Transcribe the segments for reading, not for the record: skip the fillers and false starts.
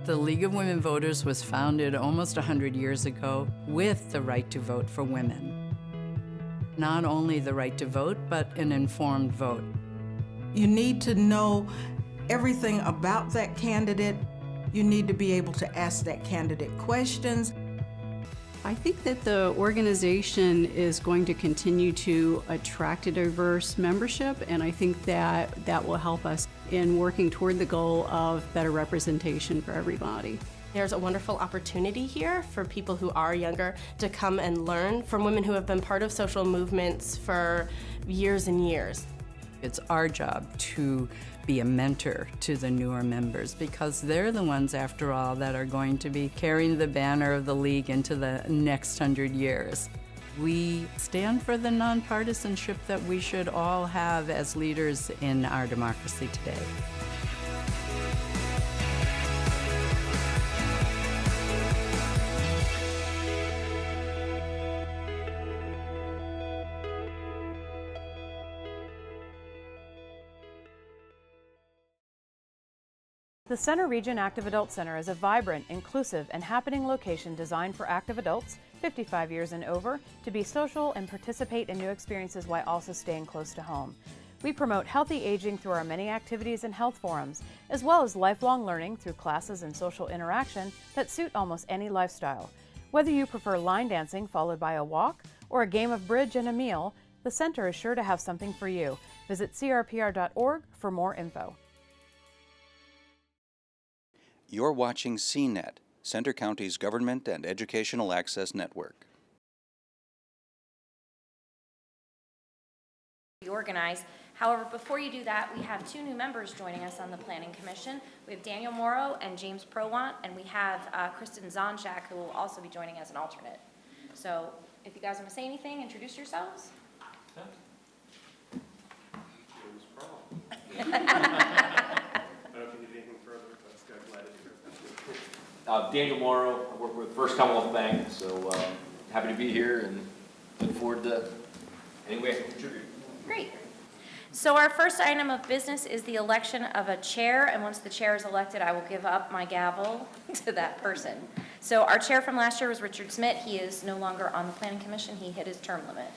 The League of Women Voters was founded almost 100 years ago with the right to vote for women. Not only the right to vote, but an informed vote. You need to know everything about that candidate. You need to be able to ask that candidate questions. I think that the organization is going to continue to attract a diverse membership, and I think that that will help us in working toward the goal of better representation for everybody. There's a wonderful opportunity here for people who are younger to come and learn from women who have been part of social movements for years and years. It's our job to be a mentor to the newer members because they're the ones, after all, that are going to be carrying the banner of the League into the next 100 years. We stand for the nonpartisanship that we should all have as leaders in our democracy today. The Center Region Active Adult Center is a vibrant, inclusive, and happening location designed for active adults, 55 years and over, to be social and participate in new experiences while also staying close to home. We promote healthy aging through our many activities and health forums, as well as lifelong learning through classes and social interaction that suit almost any lifestyle. Whether you prefer line dancing followed by a walk, or a game of bridge and a meal, the center is sure to have something for you. Visit crpr.org for more info. You're watching CNET, Center County's Government and Educational Access Network. Organize. However, before you do that, we have two new members joining us on the Planning Commission. We have Daniel Morrow and James Prowant, and we have Kristen Zonjak, who will also be joining as an alternate. So if you guys want to say anything, introduce yourselves. James Prowant. Daniel Morrow, I work with First Commonwealth Bank, so happy to be here and look forward to any way I can contribute. Great. So our first item of business is the election of a chair, and once the chair is elected, I will give up my gavel to that person. So our chair from last year was Richard Smith. He is no longer on the Planning Commission. He hit his term limit.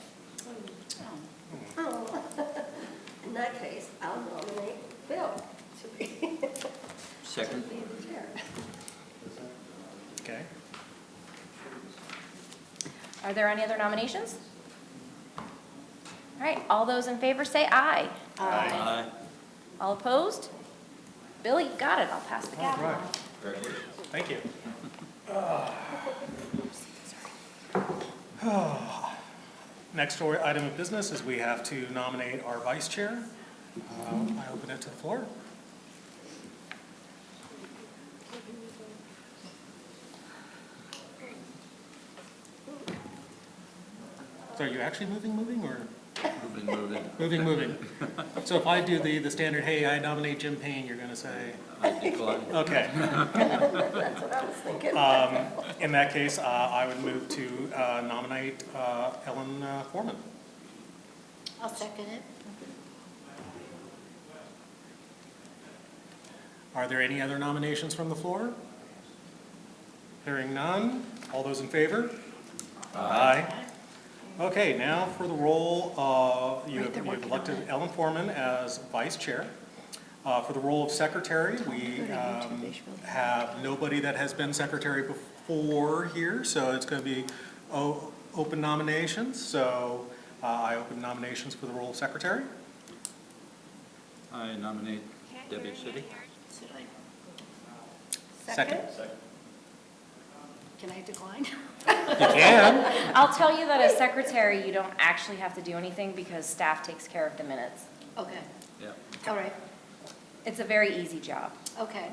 Oh. In that case, I'll nominate Bill to be Second. the chair. Okay. Are there any other nominations? All right, all those in favor say aye. Aye. All opposed? Bill, you got it. I'll pass the gavel. All right. Congratulations. Thank you. Next item of business is we have to nominate our vice chair. I open it to the floor. So are you actually moving, or? Moving. So if I do the standard, hey, I nominate Jim Payne, you're going to say? I decline. Okay. That's what I was thinking. In that case, I would move to nominate Ellen Foreman. I'll second it. Are there any other nominations from the floor? Hearing none. All those in favor? Aye. Okay, now for the role, you've elected Ellen Foreman as vice chair. For the role of secretary, we have nobody that has been secretary before here, so it's going to be open nominations. So I open nominations for the role of secretary. I nominate Debbie City. Second. Can I decline? You can. I'll tell you that as secretary, you don't actually have to do anything because staff takes care of the minutes. Okay. Yeah. All right. It's a very easy job. Okay.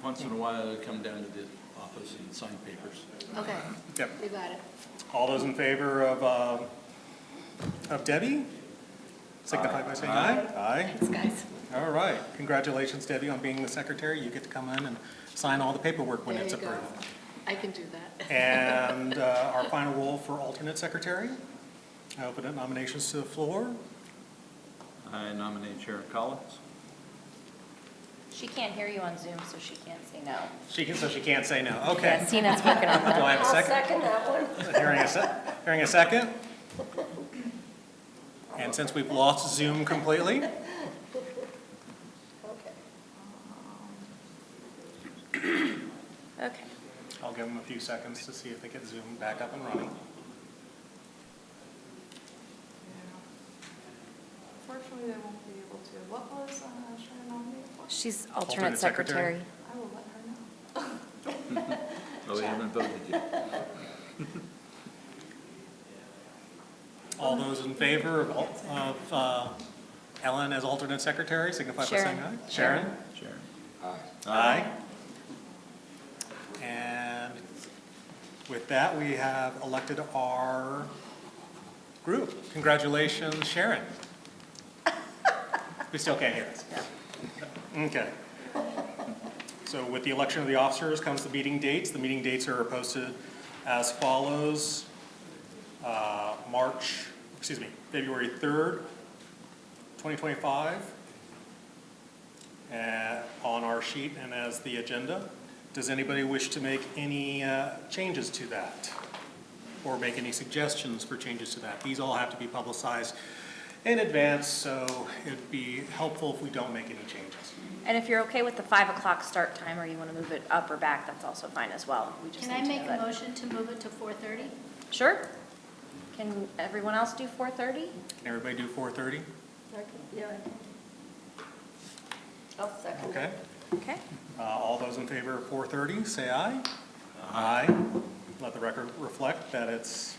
Once in a while, I come down to the office and sign papers. Okay. Yep. You got it. All those in favor of Debbie? Signify by saying aye. Aye. Thanks, guys. All right. Congratulations, Debbie, on being the secretary. You get to come in and sign all the paperwork when There it's you go. approved. I can do that. And our final role for alternate secretary. I open up nominations to the floor. I nominate Sharon Collins. She can't hear you on Zoom, so she can't say no. So she can't say no. Okay. Yeah, Seena's working on Do that. I have a I'll second? second that one. Hearing a second? And since we've lost Zoom completely, Okay. I'll give them a few seconds to see if they get Zoom back up and running. Unfortunately, they won't be able to. What was Sharon nominated for? She's Alternate alternate secretary. secretary. I will let her know. Oh, we haven't voted yet. All those in favor of Ellen as alternate secretary, signify by saying Sharon. aye. Sharon? Sharon. Aye. Aye. And with that, we have elected our group. Congratulations, Sharon. We still can't hear us. Okay. So with the election of the officers comes the meeting dates. The meeting dates are posted as follows. February 3rd, 2025, on our sheet and as the agenda. Does anybody wish to make any changes to that? Or make any suggestions for changes to that? These all have to be publicized in advance, so it'd be helpful if we don't make any changes. And if you're okay with the 5 o'clock start time, or you want to move it up or back, that's also fine as well. We just Can need I to make know a that. motion to move it to 4:30? Sure. Can everyone else do 4:30? Can everybody do 4:30? Yeah. I'll second Okay. it. Okay. All those in favor of 4:30, say aye. Aye. Let the record reflect that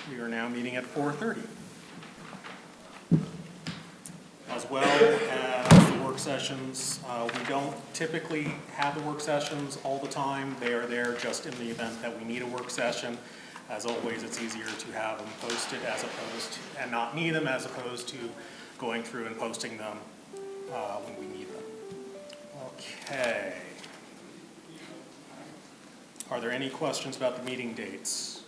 we are now meeting at 4:30. As well as the work sessions, we don't typically have the work sessions all the time. They are there just in the event that we need a work session. As always, it's easier to have them posted and not need them, as opposed to going through and posting them when we need them. Okay. Are there any questions about the meeting dates?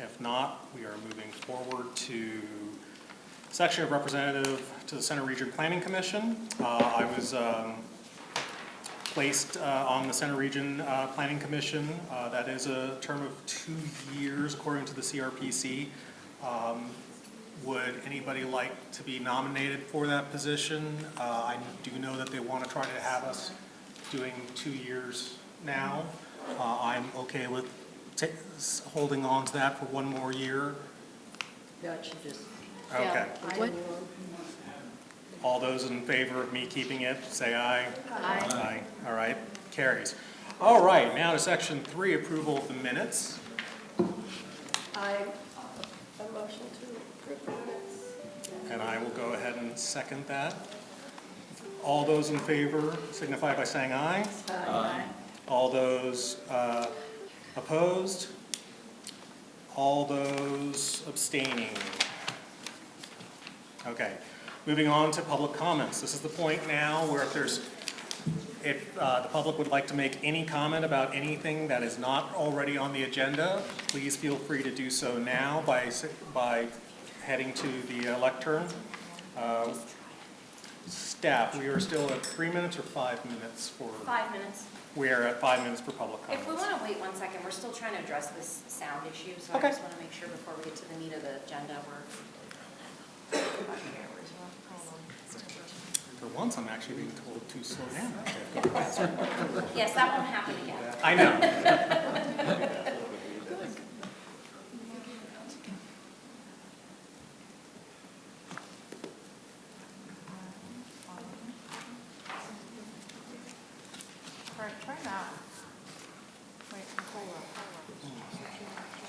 If not, we are moving forward to section of representative to the Center Region Planning Commission. I was placed on the Center Region Planning Commission. That is a term of 2 years according to the CRPC. Would anybody like to be nominated for that position? I do know that they want to try to have us doing 2 years now. I'm okay with holding on to that for 1 more year. Yeah, it should just. Okay. What? All those in favor of me keeping it, say aye. Aye. Aye. All right, carries. All right, now to section 3, approval of the minutes. A motion to approve the minutes. And I will go ahead and second that. All those in favor signify by saying aye. Aye. All those opposed? All those abstaining? Okay, moving on to public comments. This is the point now where if the public would like to make any comment about anything that is not already on the agenda, please feel free to do so now by heading to the lectern. Staff, we are still at 3 minutes or 5 minutes for? 5 minutes. We are at 5 minutes for public comments. If we want to wait 1 second, we're still trying to address this sound issue, so Okay. I just want to make sure before we get to the meat of the agenda, For once, I'm actually being told to slow down. yes, that won't happen again. I know. Try that. Wait, hold on.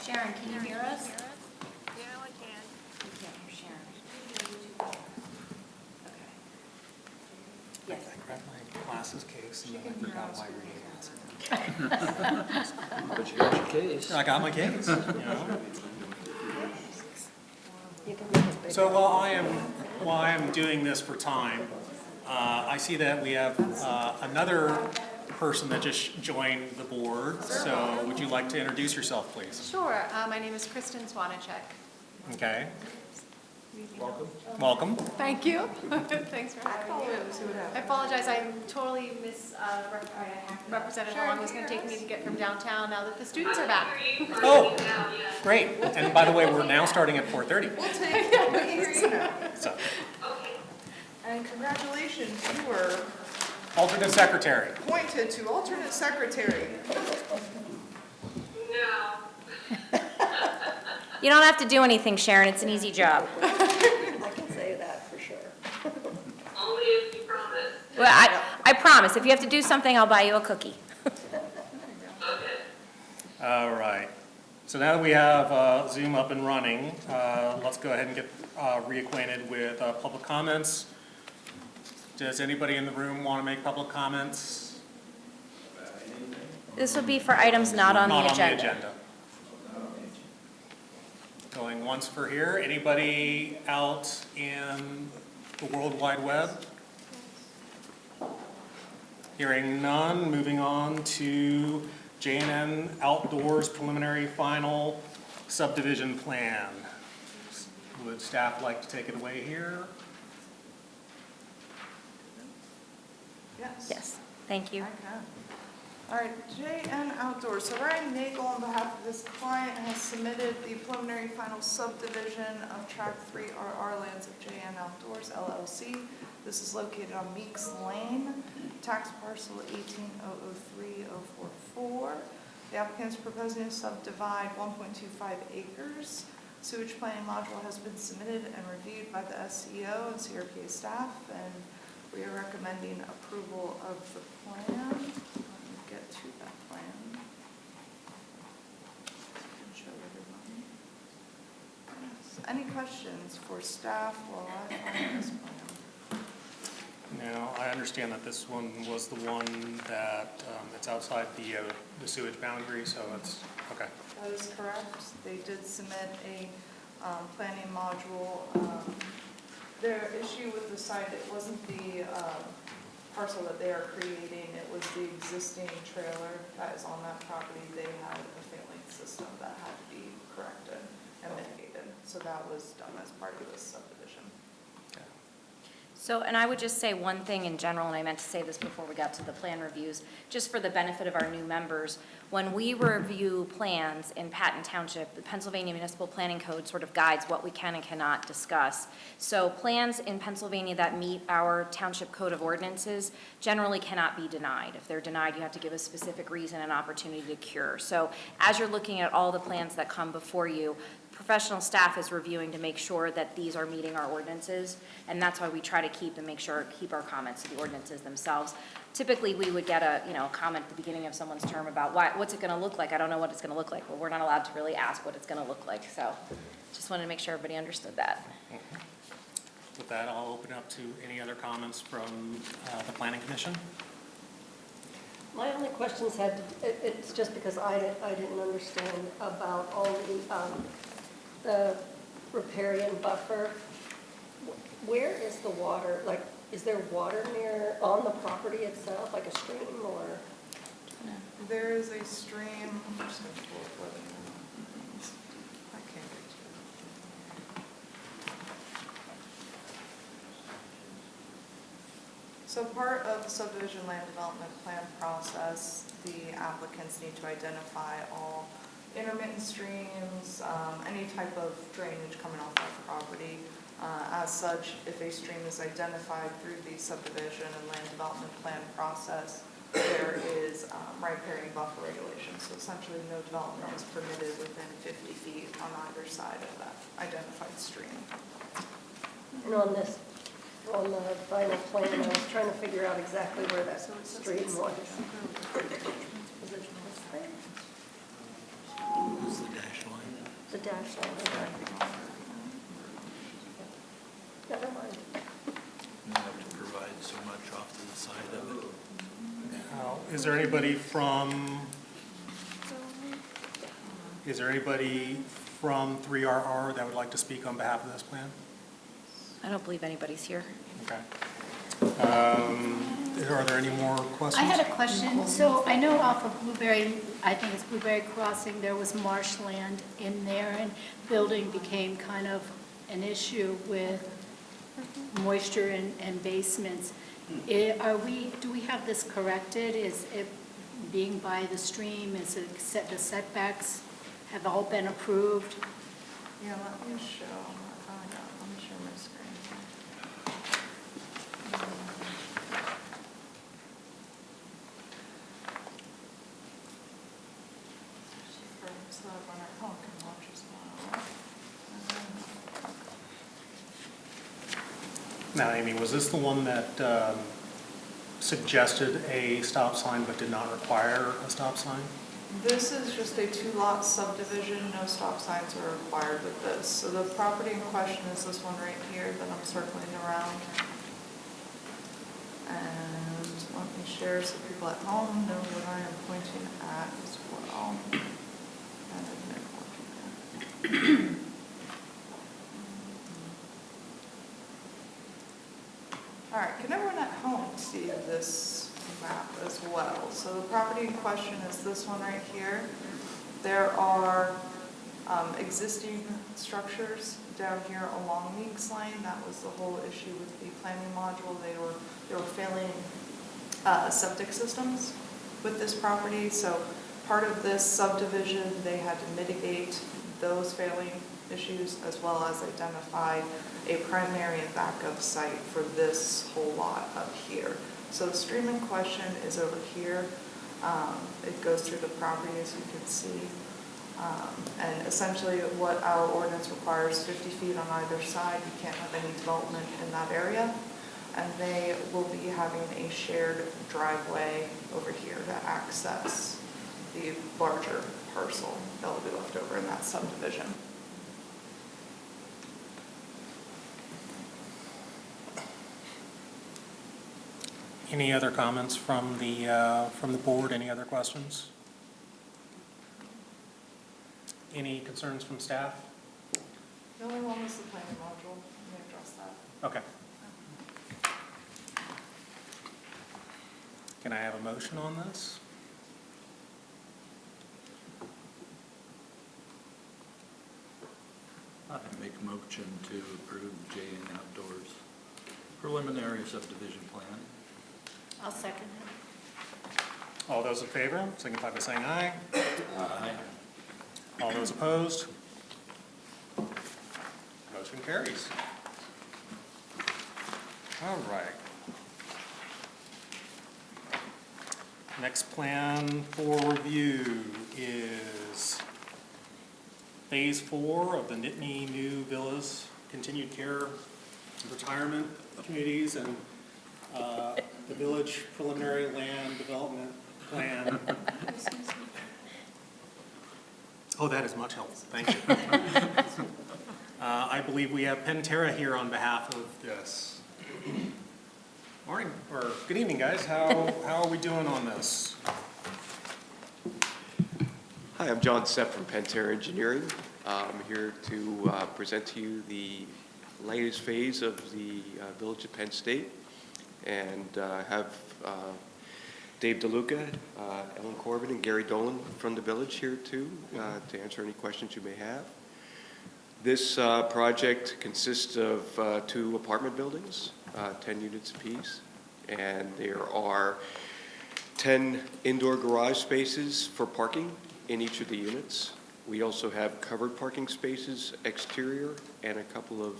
Sharon, can you hear us? Yeah, I can. We can't hear Sharon. Okay. Yes. I grabbed my glasses case and then I forgot my reading glasses. But you got your case. I got my case, you know. You can make it bigger. So while I am doing this for time, I see that we have another person that just joined the board. So would you like to introduce yourself, please? Sure. My name is Kristen Swanacek. Okay. Welcome. Thank you. Thanks for having me. I apologize, I totally misrepresented how long it was going to take me to get from downtown now that the students are back. Oh, great. And by the way, we're now starting at 4:30. We'll take it. We can hear you now. So, And congratulations, you were alternate secretary. appointed to alternate secretary. You don't have to do anything, Sharon. It's an easy job. I can say that for sure. Only if you promise. Well, I promise. If you have to do something, I'll buy you a cookie. Okay. All right. So now that we have Zoom up and running, let's go ahead and get reacquainted with public comments. Does anybody in the room want to make public comments? This would be for items not on the agenda. Not on the agenda. Going once for here. Anybody out in the World Wide Web? Hearing none, moving on to J&N Outdoors Preliminary Final Subdivision Plan. Would staff like to take it away here? Yes. Yes, thank you. I can. All right, J&N Outdoors. So Ryan Nagel, on behalf of this client, has submitted the preliminary final subdivision of Tract 3RR lands of J&N Outdoors LLC. This is located on Meeks Lane, tax parcel 18003-044. The applicant is proposing to subdivide 1.25 acres. Sewage planning module has been submitted and reviewed by the SEO and CRPA staff, and we are recommending approval of the plan. Let me get to that plan. And show everybody. Yes. Any questions for staff while I find this plan? Now, I understand that this one was the one that it's outside the sewage boundary, so it's, okay. That is correct. They did submit a planning module. Their issue with the site, it wasn't the parcel that they are creating, it was the existing trailer that is on that property. They had a failing system that had to be corrected and mitigated. So that was done as part of this subdivision. So, and I would just say one thing in general, and I meant to say this before we got to the plan reviews, just for the benefit of our new members, when we review plans in Patton Township, the Pennsylvania Municipal Planning Code sort of guides what we can and cannot discuss. So plans in Pennsylvania that meet our township code of ordinances generally cannot be denied. If they're denied, you have to give a specific reason and opportunity to cure. So as you're looking at all the plans that come before you, professional staff is reviewing to make sure that these are meeting our ordinances, and that's why we try to keep our comments to the ordinances themselves. Typically, we would get a comment at the beginning of someone's term about what's it going to look like. I don't know what it's going to look like. Well, we're not allowed to really ask what it's going to look like. So, just wanted to make sure everybody understood that. With that, I'll open up to any other comments from the Planning Commission. My only questions it's just because I didn't understand about all the riparian buffer. Where is the water? Like, is there water on the property itself, like a stream or? There is a stream. I'm just going to pull up what it is. I can't get to it. So part of the subdivision land development plan process, the applicants need to identify all intermittent streams, any type of drainage coming off that property. As such, if a stream is identified through the subdivision and land development plan process, there is riparian buffer regulations. So essentially no development is permitted within 50 feet on either side of that identified stream. And on the final plan, I was trying to figure out exactly where that stream was. Is it this thing? It's the dash line. The dash line, okay. Never mind. You have to provide so much off to the side of it. Now, is there anybody from 3RR that would like to speak on behalf of this plan? I don't believe anybody's here. Okay. Are there any more questions? I had a question. So I know off of Blueberry, I think it's Blueberry Crossing, there was marshland in there and building became kind of an issue with moisture in basements. Do we have this corrected? Is it being by the stream? Is it the setbacks have all been approved? Yeah, let me show, let me share my screen here. So that when our home can watch as well. Now, Amy, was this the one that suggested a stop sign but did not require a stop sign? This is just a 2-lot subdivision, no stop signs are required with this. So the property in question is this one right here that I'm circling around. And let me share so people at home know what I am pointing at as well. And admit pointing at. All right, can everyone at home see this map as well? So the property in question is this one right here. There are existing structures down here along Meeks Lane. That was the whole issue with the planning module. They were failing septic systems with this property. So part of this subdivision, they had to mitigate those failing issues as well as identify a primary and backup site for this whole lot up here. So the stream in question is over here. It goes through the property, as you can see. And essentially what our ordinance requires, 50 feet on either side. You can't have any development in that area. And they will be having a shared driveway over here to access the larger parcel that will be left over in that subdivision. Any other comments from the board? Any other questions? Any concerns from staff? The only one was the planning module. Let me address that. Okay. Can I have a motion on this? I make a motion to approve J&N Outdoors preliminary subdivision plan. I'll second it. All those in favor, signify by saying aye. Aye. All those opposed? Motion carries. All right. Next plan for review is Phase 4 of the Nittany New Villas Continued Care Retirement Communities and the Village Preliminary Land Development Plan. Oh, that is much help. Thank you. I believe we have Pantera here on behalf of this. Morning, or good evening, guys. How are we doing on this? Hi, I'm John Sepp from Pantera Engineering. I'm here to present to you the latest phase of the Village of Penn State, and have Dave DeLuca, Ellen Corbin, and Gary Dolan from the Village here too to answer any questions you may have. This project consists of 2 apartment buildings, 10 units apiece, and there are 10 indoor garage spaces for parking in each of the units. We also have covered parking spaces exterior and a couple of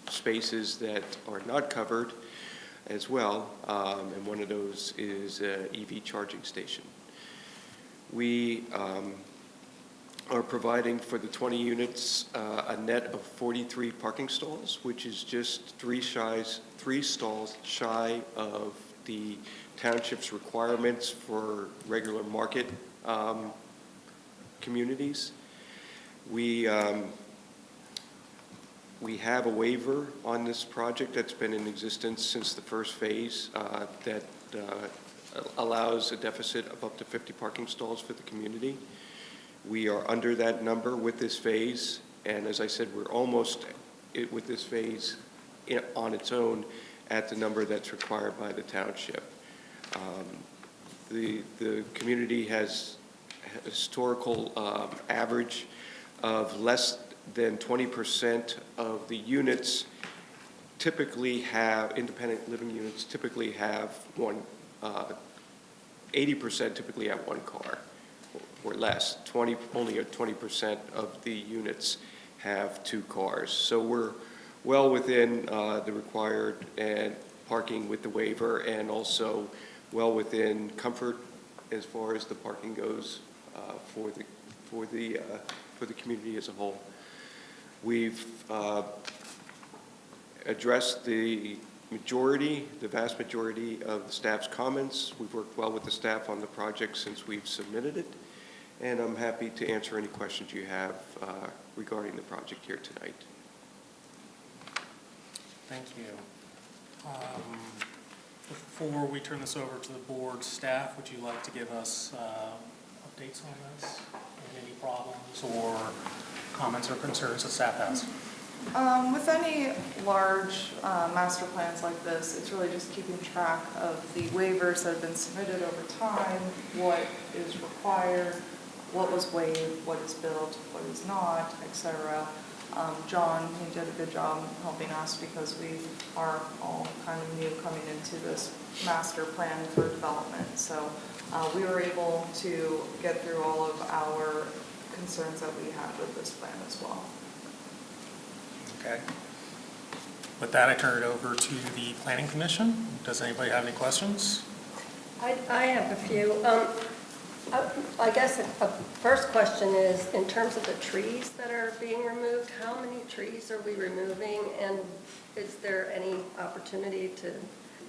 spaces that are not covered as well, and one of those is an EV charging station. We are providing for the 20 units a net of 43 parking stalls, which is just 3 stalls shy of the township's requirements for regular market communities. We have a waiver on this project that's been in existence since the first phase that allows a deficit of up to 50 parking stalls for the community. We are under that number with this phase, and as I said, we're almost with this phase on its own at the number that's required by the township. The community has a historical average of less than 20% of the units typically have, independent living units typically have 80% typically have one car or less. Only 20% of the units have two cars. So we're well within the required and parking with the waiver, and also well within comfort as far as the parking goes for the community as a whole. We've addressed the vast majority of the staff's comments. We've worked well with the staff on the project since we've submitted it, and I'm happy to answer any questions you have regarding the project here tonight. Thank you. Before we turn this over to the board staff, would you like to give us updates on this? Any problems or comments or concerns that staff has? With any large master plans like this, it's really just keeping track of the waivers that have been submitted over time, what is required, what was waived, what is built, what is not, etc. John, he did a good job helping us because we are all kind of new coming into this master plan for development. So we were able to get through all of our concerns that we had with this plan as well. Okay. With that, I turn it over to the Planning Commission. Does anybody have any questions? I have a few. I guess a first question is, in terms of the trees that are being removed, how many trees are we removing, and is there any opportunity to,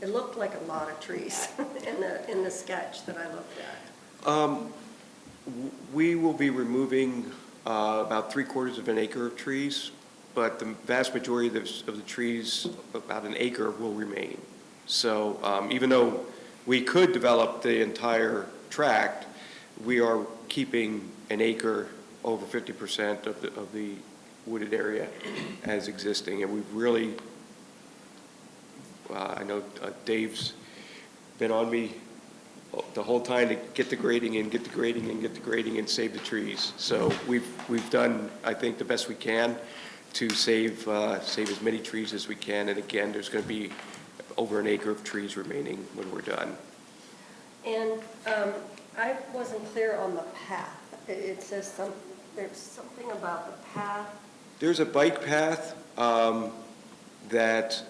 it looked like a lot of trees in the sketch that I looked at. We will be removing about 3/4 of an acre of trees, but the vast majority of the trees, about an acre, will remain. So even though we could develop the entire tract, we are keeping an acre, over 50% of the wooded area as existing. And we've really, I know Dave's been on me the whole time to get the grading in, get the grading in, get the grading in, save the trees. So we've done, I think, the best we can to save as many trees as we can. And again, there's going to be over an acre of trees remaining when we're done. And I wasn't clear on the path. It says there's something about the path. There's a bike path that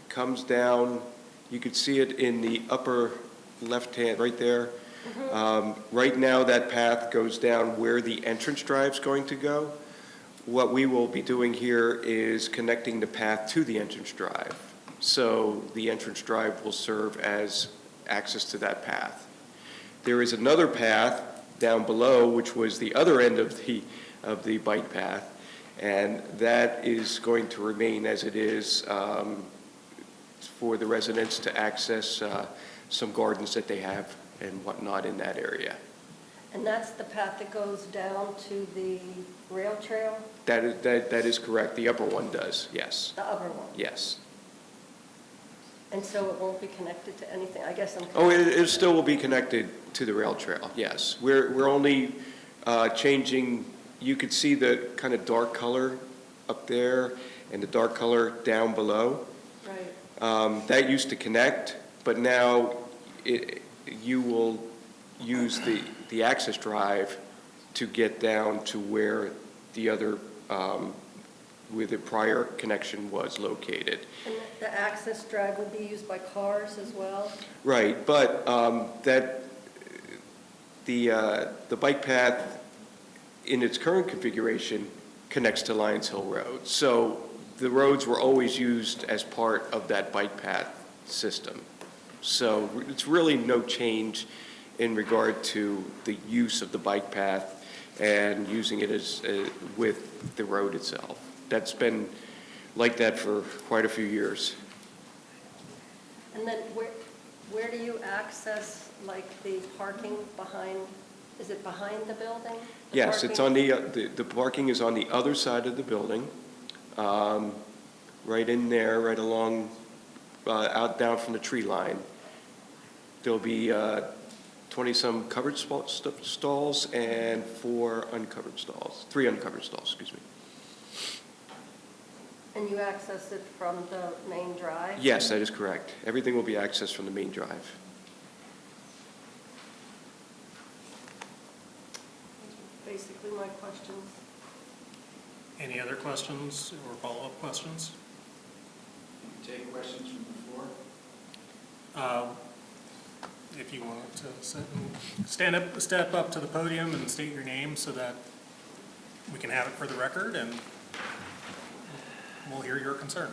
comes down. You could see it in the upper left hand, right there. Mm-hmm. Right now, that path goes down where the entrance drive's going to go. What we will be doing here is connecting the path to the entrance drive. So the entrance drive will serve as access to that path. There is another path down below, which was the other end of the bike path, and that is going to remain as it is for the residents to access some gardens that they have and whatnot in that area. And that's the path that goes down to the rail trail? That is correct. The upper one does, yes. The upper one? Yes. And so it won't be connected to anything? I guess I'm... Oh, it still will be connected to the rail trail, yes. We're only changing, you could see the kind of dark color up there and the dark color down below. Right. That used to connect, but now you will use the access drive to get down to where the other, where the prior connection was located. And the access drive would be used by cars as well? Right, but the bike path in its current configuration connects to Lions Hill Road. So the roads were always used as part of that bike path system. So it's really no change in regard to the use of the bike path and using it as with the road itself. That's been like that for quite a few years. And then where do you access, like, the parking behind, is it behind the building? Yes, it's on the parking is on the other side of the building, right in there, right along, out down from the tree line. There'll be 20-some covered stalls and 4 uncovered stalls, 3 uncovered stalls, excuse me. And you access it from the main drive? Yes, that is correct. Everything will be accessed from the main drive. Basically my questions. Any other questions or follow-up questions? You take questions from the floor? If you want to step up to the podium and state your name so that we can have it for the record and we'll hear your concern.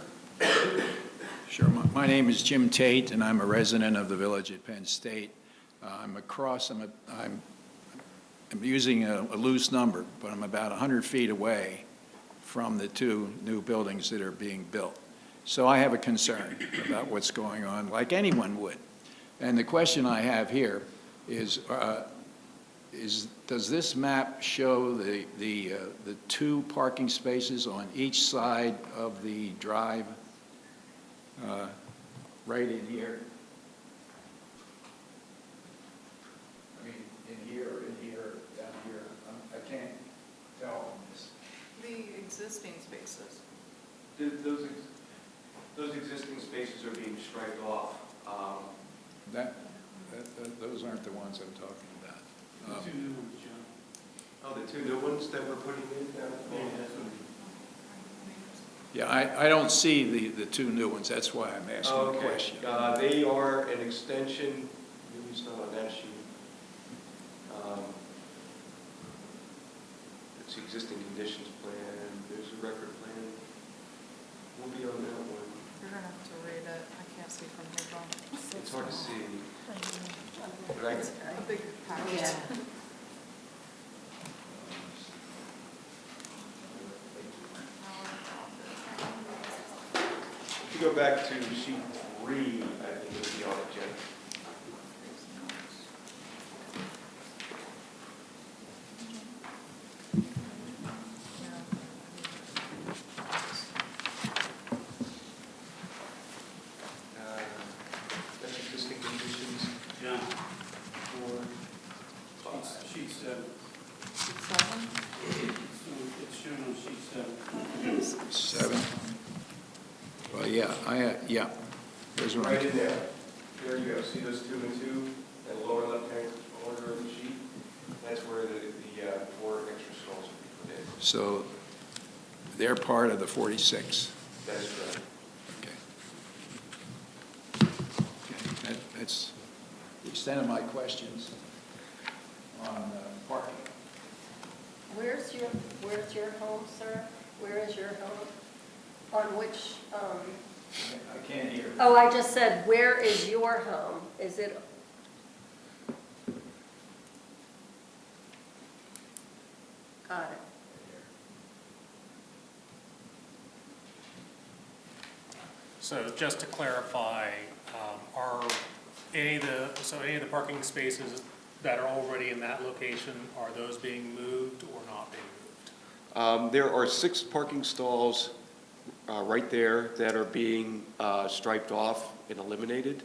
Sure. My name is Jim Tate, and I'm a resident of the Village at Penn State. I'm using a loose number, but I'm about 100 feet away from the 2 new buildings that are being built. So I have a concern about what's going on, like anyone would. And the question I have here is does this map show the 2 parking spaces on each side of the drive, right in here? I mean, in here, down here. I can't tell on this. The existing spaces. Those existing spaces are being striped off. Those aren't the ones I'm talking about. The 2 new ones, John. Oh, the 2 new ones that we're putting in down? Yeah, I don't see the 2 new ones. That's why I'm asking the question. They are an extension, maybe it's not on that sheet. It's the existing conditions plan. There's a record plan. We'll be on that one. You're going to have to read it. I can't see from here, John. It's hard to see. But It's a big package. Yeah. If you go back to sheet 3, I think it'll be on it, Jen. That's existing conditions. John. 4, 5. Sheet 7. Sheet 7? It's shown on sheet 7. 7? Well, yeah, there's one. Right in there. There you go. See those 2 and 2 in the lower left-hand corner of the sheet? That's where the 4 extra stalls will be put in. So they're part of the 46. That is correct. Okay, that's the extent of my questions on parking. Where's your home, sir? Where is your home? On which, I can't hear. oh, I just said, where is your home? Is it? Got it. So just to clarify, are any of the parking spaces that are already in that location, are those being moved or not being moved? There are 6 parking stalls right there that are being striped off and eliminated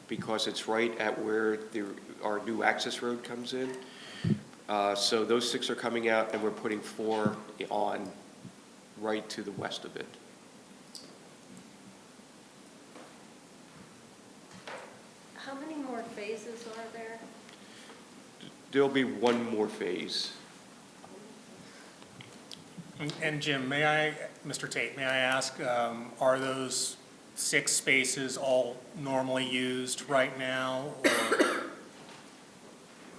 because it's right at where our new access road comes in. So those 6 are coming out and we're putting 4 on right to the west of it. How many more phases are there? There'll be 1 more phase. And Jim, Mr. Tate, may I ask, are those 6 spaces all normally used right now? Or?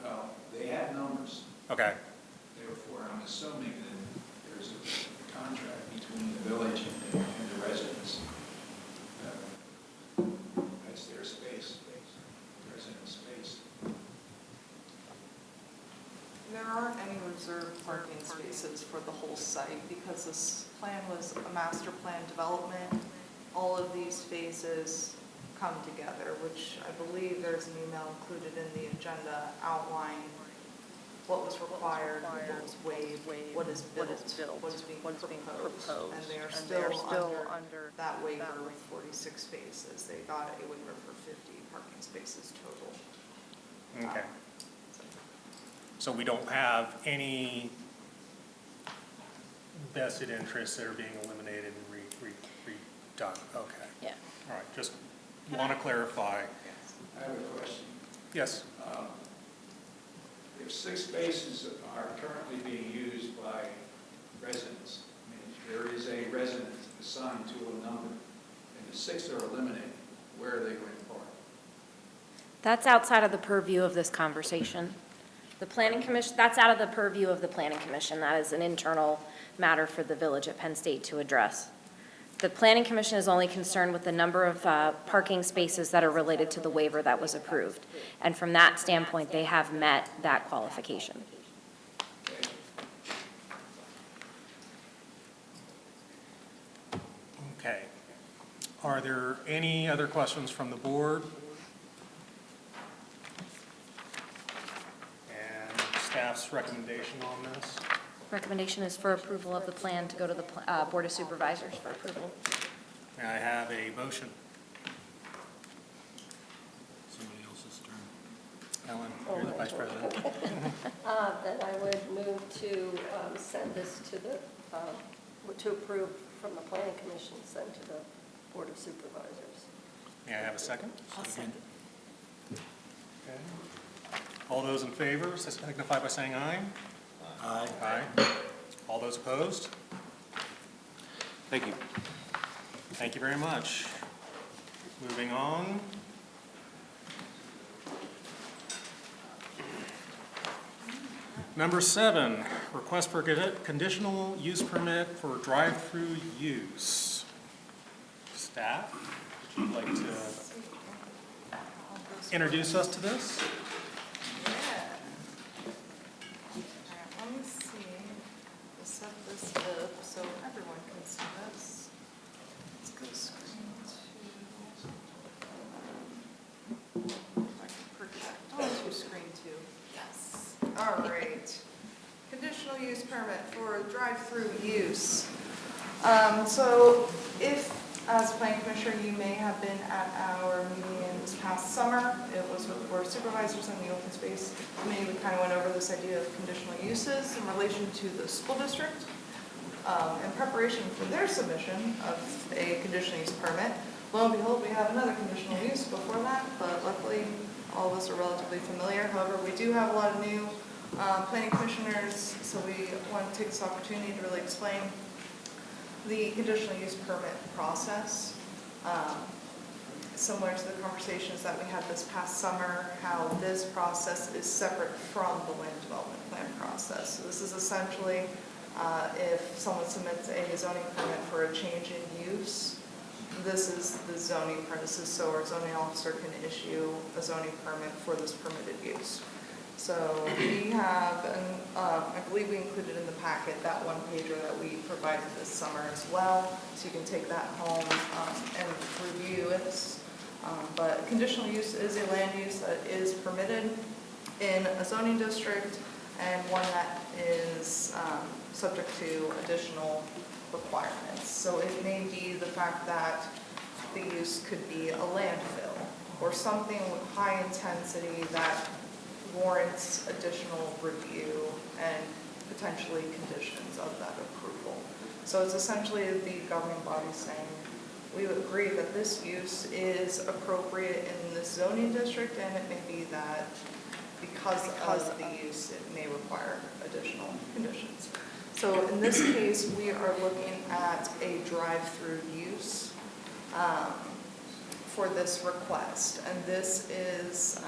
Well, they have numbers. Okay. Therefore, I'm assuming that there's a contract between the village and the residents. That's their space, resident space. There aren't any reserved parking spaces for the whole site because this plan was a master plan development. All of these phases come together, which I believe there's an email included in the agenda outlining what was required, what was waived, what is built, what is being proposed. And they are still under that waiver with 46 spaces. They got a waiver for 50 parking spaces total. Okay. So we don't have any vested interests that are being eliminated and redone. Okay. Yeah. All right, just want to clarify. I have a question. Yes. If 6 spaces are currently being used by residents, I mean, if there is a resident assigned to a number, and the 6 are eliminated, where are they going to park? That's outside of the purview of this conversation. The planning commission, that's out of the purview of the planning commission. That is an internal matter for the village at Penn State to address. The planning commission is only concerned with the number of parking spaces that are related to the waiver that was approved. And from that standpoint, they have met that qualification. Okay. Are there any other questions from the board? And staff's recommendation on this? Recommendation is for approval of the plan to go to the Board of Supervisors for approval. May I have a motion? Somebody else's turn. Ellen, you're the vice president. Then I would move to send this to the, to approve from the planning commission, send to the Board of Supervisors. May I have a second? I'll second. Okay. All those in favor, signify by saying aye. Aye. Aye. All those opposed? Thank you. Thank you very much. Moving on. Number 7, request for conditional use permit for drive-through use. Staff, would you like to introduce us to this? Let me see, we'll set this up so everyone can see this. Let's go screen 2. If I can project onto screen 2. Yes. All right. Conditional use permit for drive-through use. So if, as planning commissioner, you may have been at our meeting this past summer. It was with the board of supervisors and the open space committee. We kind of went over this idea of conditional uses in relation to the school district. In preparation for their submission of a conditional use permit, lo and behold, we have another conditional use before that, but luckily all of us are relatively familiar. However, we do have a lot of new planning commissioners, so we want to take this opportunity to really explain the conditional use permit process. Similar to the conversations that we had this past summer, how this process is separate from the land development plan process. So this is essentially if someone submits a zoning permit for a change in use, this is the zoning premises, so our zoning officer can issue a zoning permit for this permitted use. So we have, and I believe we included in the packet that one pager that we provided this summer as well, so you can take that home and review it. But conditional use is a land use that is permitted in a zoning district and one that is subject to additional requirements. So it may be the fact that the use could be a landfill or something with high intensity that warrants additional review and potentially conditions of that approval. So it's essentially the governing body saying, we would agree that this use is appropriate in this zoning district, and it may be that because of the use, it may require additional conditions. So in this case, we are looking at a drive-through use for this request, and this is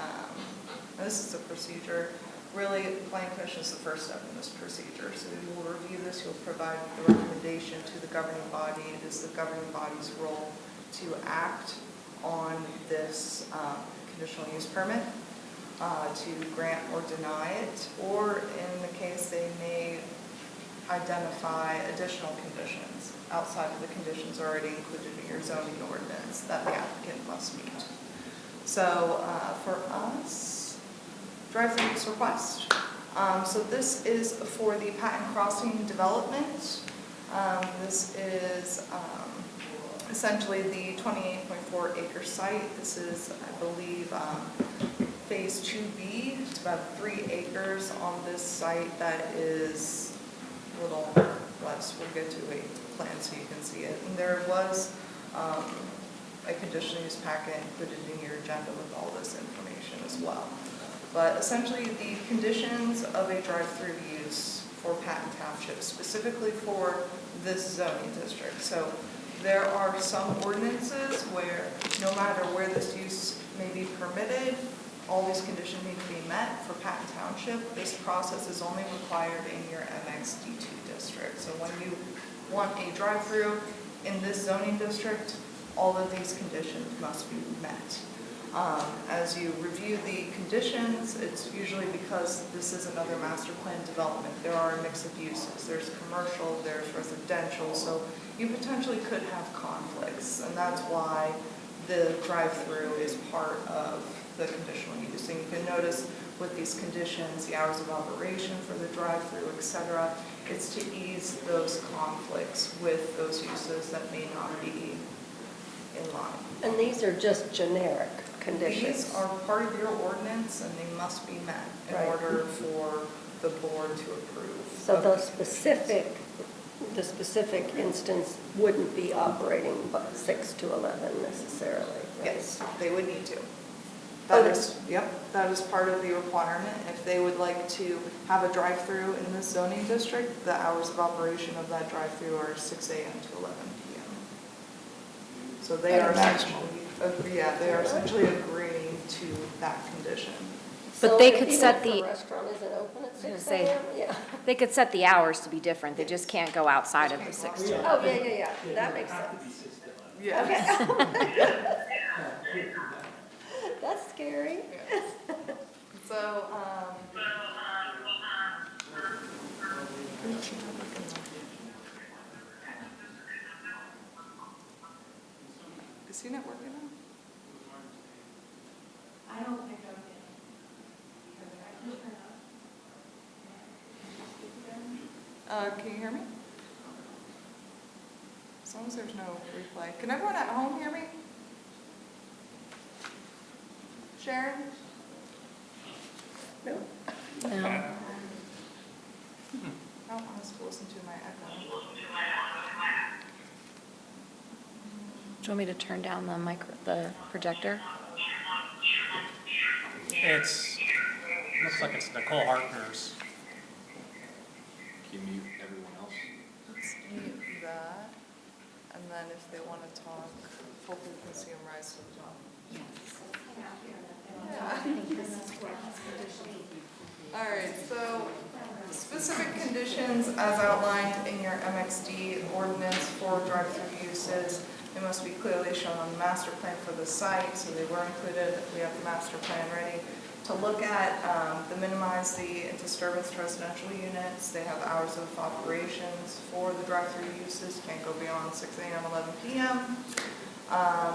a procedure. Really, the planning commission is the first step in this procedure. So we will review this. You'll provide the recommendation to the governing body. It is the governing body's role to act on this conditional use permit, to grant or deny it, or in the case they may identify additional conditions outside of the conditions already included in your zoning ordinance that the applicant must meet. So for us, drive-through use request. So this is for the Patton Crossing development. This is essentially the 28.4 acre site. This is, I believe, phase phase 2B. It's about 3 acres on this site that is a little less. We'll get to a plan so you can see it. And there was a conditional use packet included in your agenda with all this information as well. But essentially, the conditions of a drive-through use for Patton Township, specifically for this zoning district. So there are some ordinances where no matter where this use may be permitted, all these conditions need to be met. For Patton Township, this process is only required in your MXD2 district. So when you want a drive-through in this zoning district, all of these conditions must be met. As you review the conditions, it's usually because this is another master plan development. There are a mix of uses. There's commercial, there's residential, so you potentially could have conflicts, and that's why the drive-through is part of the conditional use. And you can notice with these conditions, the hours of operation for the drive-through, et cetera, it's to ease those conflicts with those uses that may not be in line. And these are just generic conditions? These are part of your ordinance and they must be met in order for the board to approve. So the specific instance wouldn't be operating 6 to 11 necessarily, right? Yes, they would need to. That is part of the requirement. If they would like to have a drive-through in this zoning district, the hours of operation of that drive-through are 6 a.m. to 11 p.m. So they are essentially agreeing to that condition. But So they could even set if the. restaurant isn't open at 6 say, a.m.? Yeah. They could set the hours to be different, they just can't go outside of the 6 to 11. Oh, yeah, that makes sense. Yes. Okay. That's scary. So, is he not working on? I don't think I'm Can you hear me? As long as there's no replay. Can everyone at home hear me? Sharon? No. No. I don't want us to listen to my echo. Do you want me to turn down the projector? Looks like it's Nicole Hartner's. Can you mute everyone else? Let's mute that. And then if they want to talk, hopefully we can see them rise to the top. All right, so specific conditions as outlined in your MXD ordinance for drive-through uses, they must be clearly shown on the master plan for the site, so they were included. We have the master plan ready to look at. They minimize the disturbance to residential units. They have hours of operations for the drive-through uses, can't go beyond 6 a.m., 11 p.m.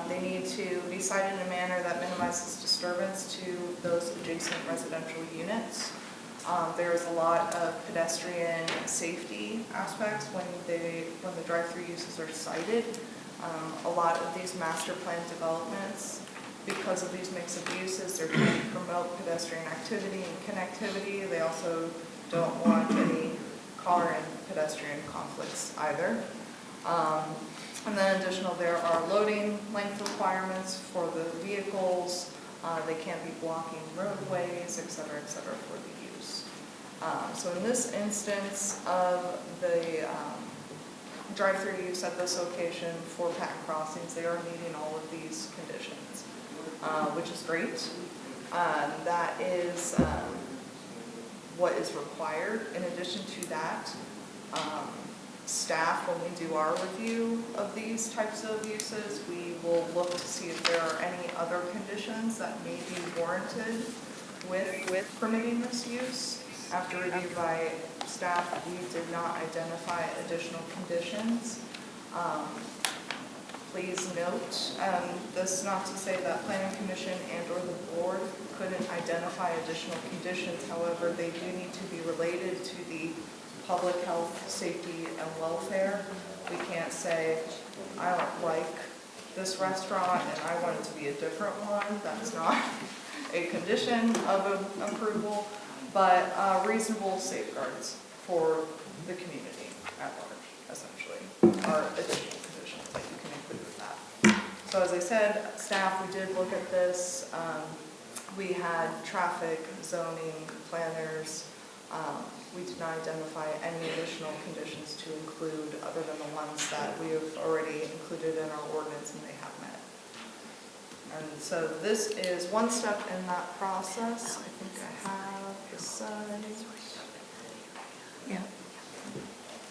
They need to be sited in a manner that minimizes disturbance to those adjacent residential units. There's a lot of pedestrian safety aspects when the drive-through uses are sited. A lot of these master plan developments, because of these mix of uses, they're trying to promote pedestrian activity and connectivity. They also don't want any car and pedestrian conflicts either. And then additional, there are loading length requirements for the vehicles. They can't be blocking roadways, et cetera, for the use. So in this instance of the drive-through use at this location for Patton Crossings, they are meeting all of these conditions, which is great. That is what is required. In addition to that, staff, when we do our review of these types of uses, we will look to see if there are any other conditions that may be warranted with permitting this use. After review by staff, we did not identify additional conditions. Please note, this is not to say that Planning Commission and or the board couldn't identify additional conditions. However, they do need to be related to the public health, safety, and welfare. We can't say, I don't like this restaurant and I want it to be a different one. That's not a condition of approval, but reasonable safeguards for the community at large, essentially, are additional conditions that you can include with that. So as I said, staff, we did look at this. We had traffic, zoning, planners. We did not identify any additional conditions to include other than the ones that we have already included in our ordinance and they have met. And so this is one step in that process. I think I have the size. Yeah.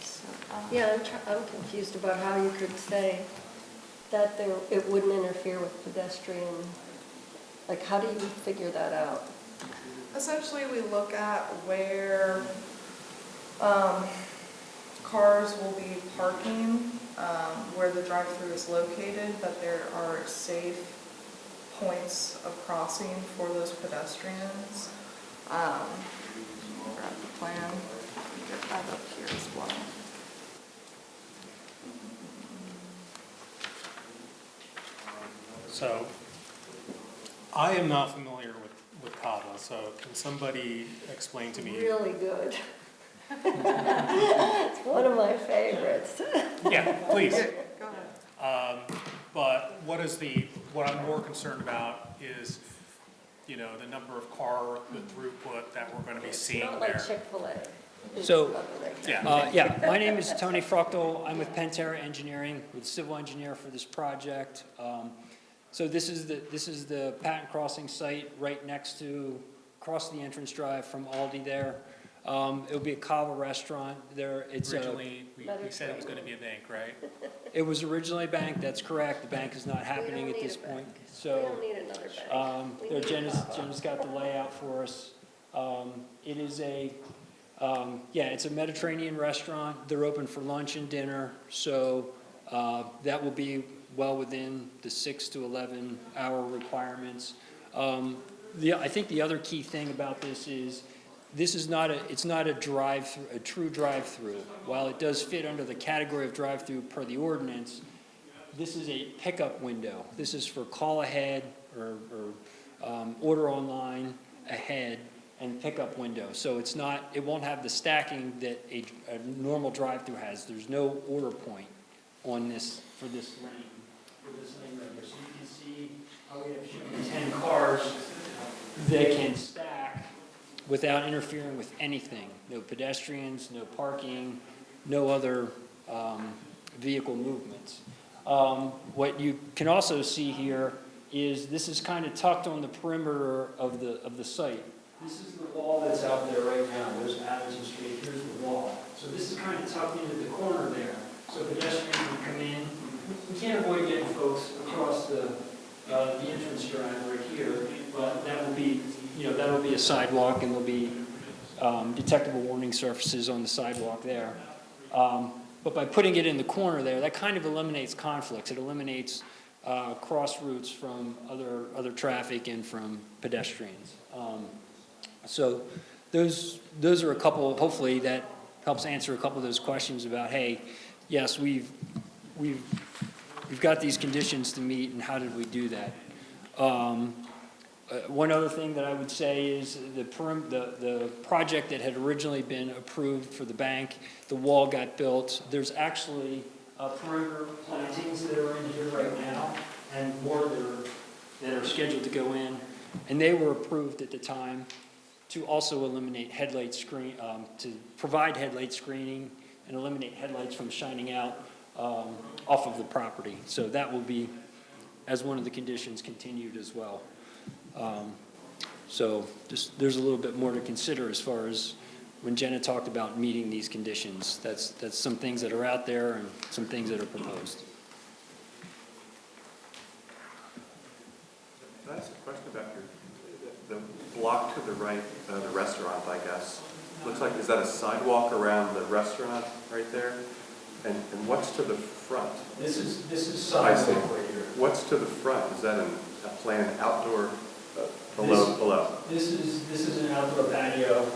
So, Yeah, I'm confused about how you could say that it wouldn't interfere with pedestrian. Like, how do you figure that out? essentially, we look at where cars will be parking, where the drive-through is located, that there are safe points of crossing for those pedestrians. Grab the plan, get that up here as well. So, I am not familiar with CAVA, so can somebody explain to me? Really good. It's one of my favorites. Yeah, please. Go ahead. But what I'm more concerned about is, the number of the throughput that we're gonna be seeing Not there. like Chick-fil-A. So, Yeah. my name is Tony Fruchtel. I'm with Pantera Engineering, with civil engineer for this project. So this is the Patton Crossing site right next to, across the entrance drive from Aldi there. It'll be a Kava restaurant there. It's Originally, we said it was gonna be a bank, right? It was originally a bank, that's correct. The bank is not happening at this point. So, We don't need another bank. Jen's got the layout for us. It is it's a Mediterranean restaurant. They're open for lunch and dinner, so that will be well within the 6 to 11 hour requirements. I think the other key thing about this is it's not a drive-through, a true drive-through. While it does fit under the category of drive-through per the ordinance, this is a pickup window. This is for call ahead or order online ahead and pickup window. So it won't have the stacking that a normal drive-through has. There's no order point on this, for this lane right here. So you can see how we have shown 10 cars that can stack without interfering with anything. No pedestrians, no parking, no other vehicle movements. What you can also see here is this is kind of tucked on the perimeter of the site. This is the wall that's out there right now. There's Addison Street, here's the wall. So this is kind of tucked into the corner there. So pedestrians can come in. We can't avoid getting folks across the entrance drive right here, but that will be, that'll be a sidewalk, and there'll be detectable warning surfaces on the sidewalk there. But by putting it in the corner there, that kind of eliminates conflicts. It eliminates cross routes from other traffic and from pedestrians. So those are a couple, hopefully that helps answer a couple of those questions about, hey, yes, we've got these conditions to meet, and how did we do that? One other thing that I would say is the project that had originally been approved for the bank, the wall got built. There's actually perimeter plantings that are in here right now, and more that are scheduled to go in, and they were approved at the time to also eliminate headlight to provide headlight screening and eliminate headlights from shining out off of the property. So that will be, as one of the conditions, continued as well. So there's a little bit more to consider as far as when Jenna talked about meeting these conditions. That's some things that are out there and some things that are proposed. Can I ask a question about the block to the right, the restaurant, I guess? Looks like, is that a sidewalk around the restaurant right there? And what's to the front? This is sidewalk right here. What's to the front? Is that a planned outdoor below? This is an outdoor patio.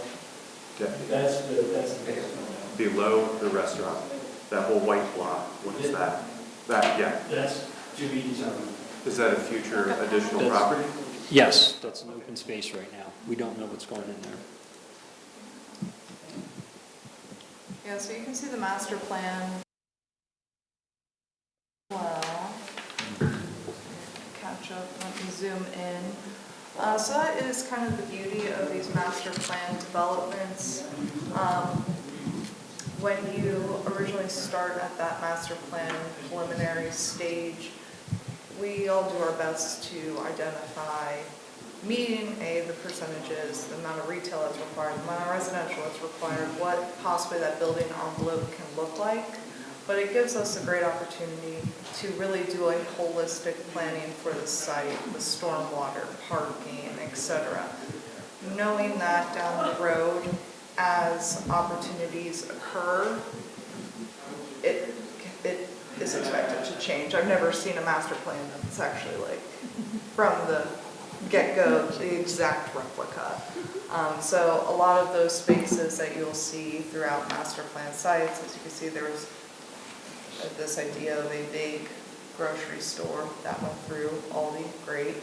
Okay. That's the basement. Below the restaurant, that whole white block, what is that? Yeah. That's to be determined. Is that a future additional property? Yes, that's an open space right now. We don't know what's going in there. Yeah, so you can see the master plan. Well, catch up, let me zoom in. So that is kind of the beauty of these master plan developments. When you originally start at that master plan preliminary stage, we all do our best to identify meeting the percentages, the amount of retail that's required, the amount of residential that's required, what possibly that building envelope can look like. But it gives us a great opportunity to really do a holistic planning for the site, the stormwater, parking, etc. Knowing that down the road, as opportunities occur, it is expected to change. I've never seen a master plan that's actually like from the get-go the exact replica. So a lot of those spaces that you'll see throughout master plan sites, as you can see, there's this idea of a big grocery store that went through Aldi, great.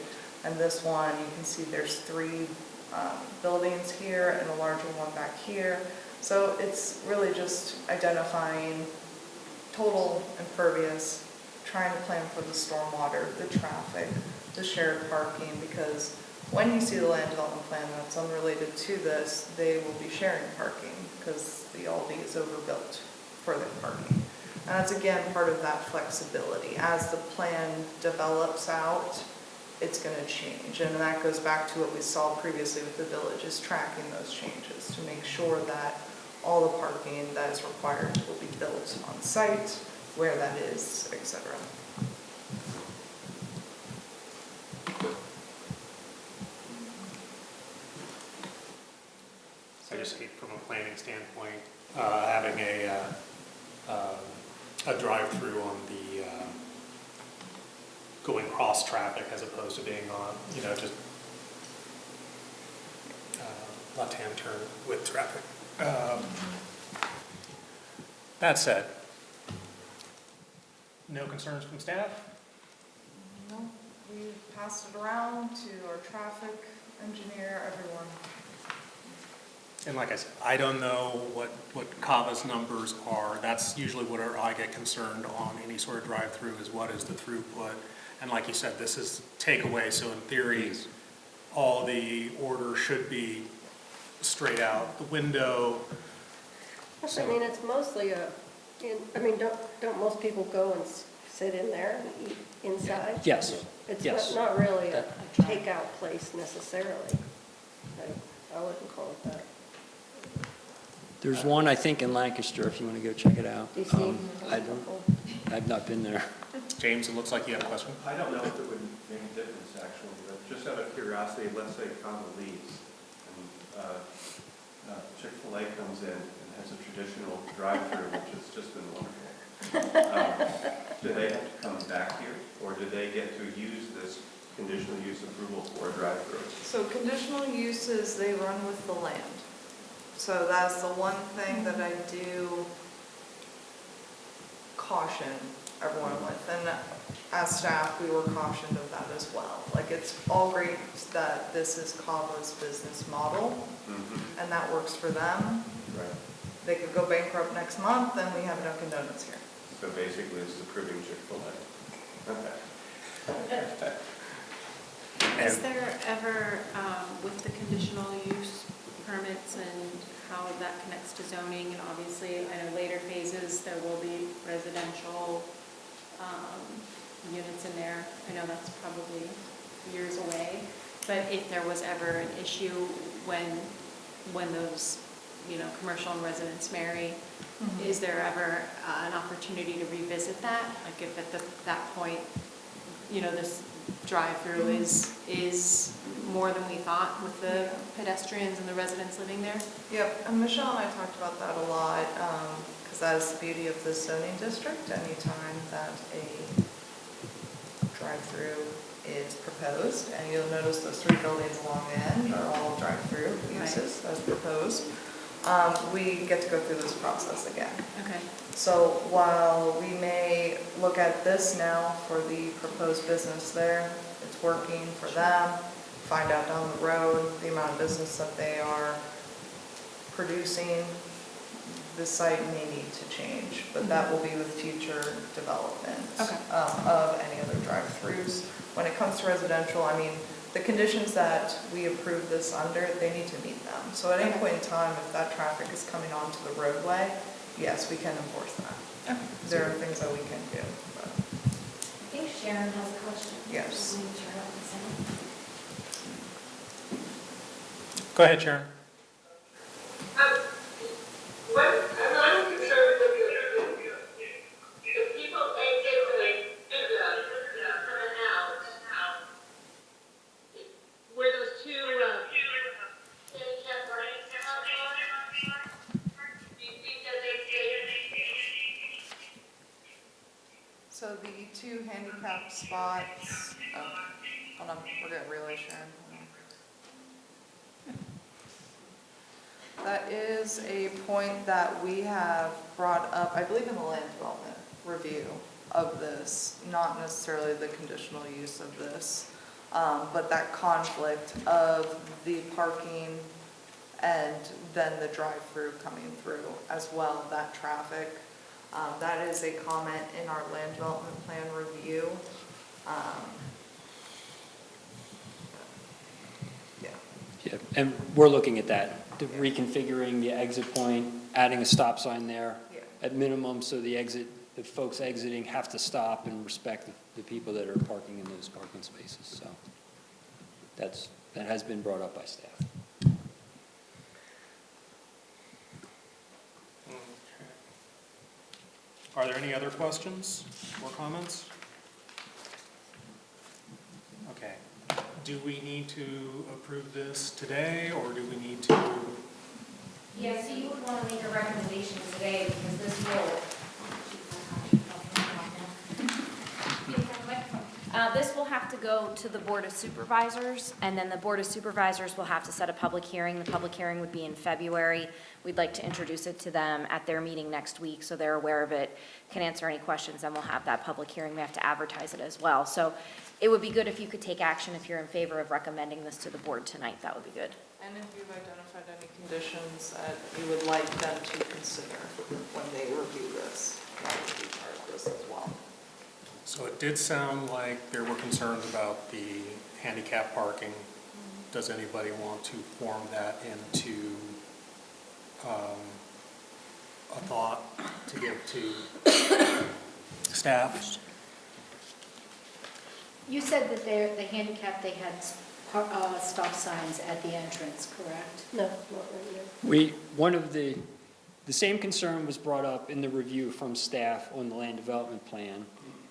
And this one, you can see there's 3 buildings here and a larger one back here. So it's really just identifying total impervious, trying to plan for the stormwater, the traffic, the shared parking, because when you see the land development plan that's unrelated to this, they will be sharing parking because the Aldi is overbuilt for their parking. And that's again part of that flexibility. As the plan develops out, it's going to change. And that goes back to what we saw previously with the village, is tracking those changes to make sure that all the parking that is required will be built on site, where that is, etc. I just think from a planning standpoint, having a drive-through on the going cross traffic as opposed to being on, just left-hand turn with traffic. That said, no concerns from staff? No, we passed it around to our traffic engineer, everyone. And like I said, I don't know what Kava's numbers are. That's usually what I get concerned on any sort of drive-through, is what is the throughput. And like you said, this is takeaway, so in theory, all the order should be straight out the window. I mean, it's mostly don't most people go and sit in there and eat inside? Yes. It's not really a takeout place necessarily. I wouldn't call it that. There's one, I think, in Lancaster, if you want to go check it out. Do you see? I've not been there. James, it looks like you have a question. I don't know if it would make a difference, actually, but just out of curiosity, let's say Kava leaves, and Chick-fil-A comes in and has a traditional drive-through, which has just been wonderful. Do they have to come back here, or do they get to use this conditional use approval for a drive-through? So conditional uses, they run with the land. So that's the one thing that I do caution everyone with. And as staff, we were cautioned of that as well. Like, it's all great that this is Kava's business model, and that works for them. Right. They could go bankrupt next month, and we have Dunkin' Donuts here. So basically, it's approving Chick-fil-A. Okay. Is there ever, with the conditional use permits and how that connects to zoning, and obviously, I know later phases, there will be residential units in there. I know that's probably years away, but if there was ever an issue when those, commercial and residents marry, is there ever an opportunity to revisit that? Like, if at that point, this drive-through is more than we thought with the pedestrians and the residents living there? Yep, and Michelle and I talked about that a lot, because that's the beauty of the zoning district. Anytime that a drive-through is proposed, and you'll notice those 3 buildings along the end are all drive-through uses as proposed, we get to go through this process again. Okay. So while we may look at this now for the proposed business there, it's working for them, find out down the road the amount of business that they are producing, the site may need to change, but that will be with future development of any other drive-throughs. When it comes to residential, I mean, the conditions that we approve this under, they need to meet them. So at any point in time, if that traffic is coming onto the roadway, yes, we can enforce that. There are things that we can do. But. I think Sharon has a question. Yes. Go ahead, Sharon. I'm concerned with the people exiting coming out, where those two handicap ramps are. Do you think that they're safe? So the two handicap spots, hold on, we're gonna relay Sharon. That is a point that we have brought up, I believe in the land development review of this, not necessarily the conditional use of this, but that conflict of the parking and then the drive-through coming through as well, that traffic. That is a comment in our land development plan review. Yeah, and we're looking at that, reconfiguring the exit point, adding a stop sign there at minimum, so the folks exiting have to stop and respect the people that are parking in those parking spaces. So that has been brought up by staff. Okay. Are there any other questions or comments? Okay. Do we need to approve this today, or do we need to? Yeah, so you would want to make a recommendation today because this will have to go to the Board of Supervisors, and then the Board of Supervisors will have to set a public hearing. The public hearing would be in February. We'd like to introduce it to them at their meeting next week so they're aware of it, can answer any questions, and we'll have that public hearing. We have to advertise it as well. So it would be good if you could take action if you're in favor of recommending this to the board tonight. That would be good. And if you've identified any conditions that you would like them to consider when they review this, that would be part of this as well. So it did sound like there were concerns about the handicap parking. Does anybody want to form that into a thought to give to staff? You said that the handicap, they had stop signs at the entrance, correct? No, not right now. One of the same concern was brought up in the review from staff on the land development plan.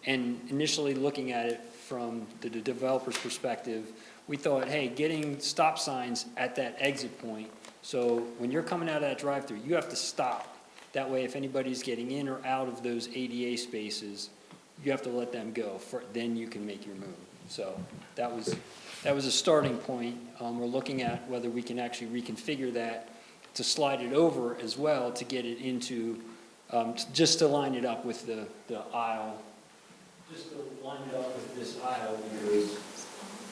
And initially looking at it from the developer's perspective, we thought, hey, getting stop signs at that exit point, so when you're coming out of that drive-through, you have to stop. That way, if anybody's getting in or out of those ADA spaces, you have to let them go. Then you can make your move. So that was a starting point. We're looking at whether we can actually reconfigure that to slide it over as well to get it into, just to line it up with the aisle. Just to line it up with this aisle, because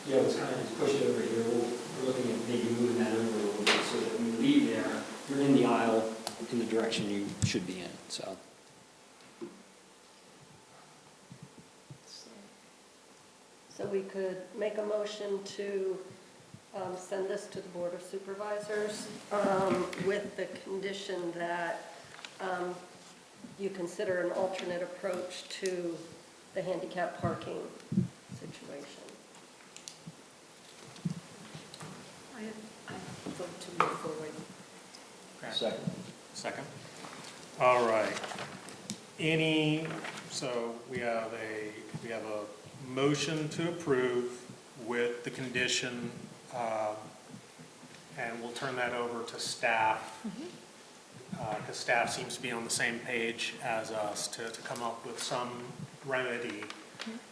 it's kind of pushed over here. We're looking at maybe moving that over a little bit so that when you leave there, you're in the aisle in the direction you should be in. So we could make a motion to send this to the Board of Supervisors with the condition that you consider an alternate approach to the handicap parking situation. I vote to move forward. Okay. Second. All right. So we have a motion to approve with the condition, and we'll turn that over to staff, because staff seems to be on the same page as us to come up with some remedy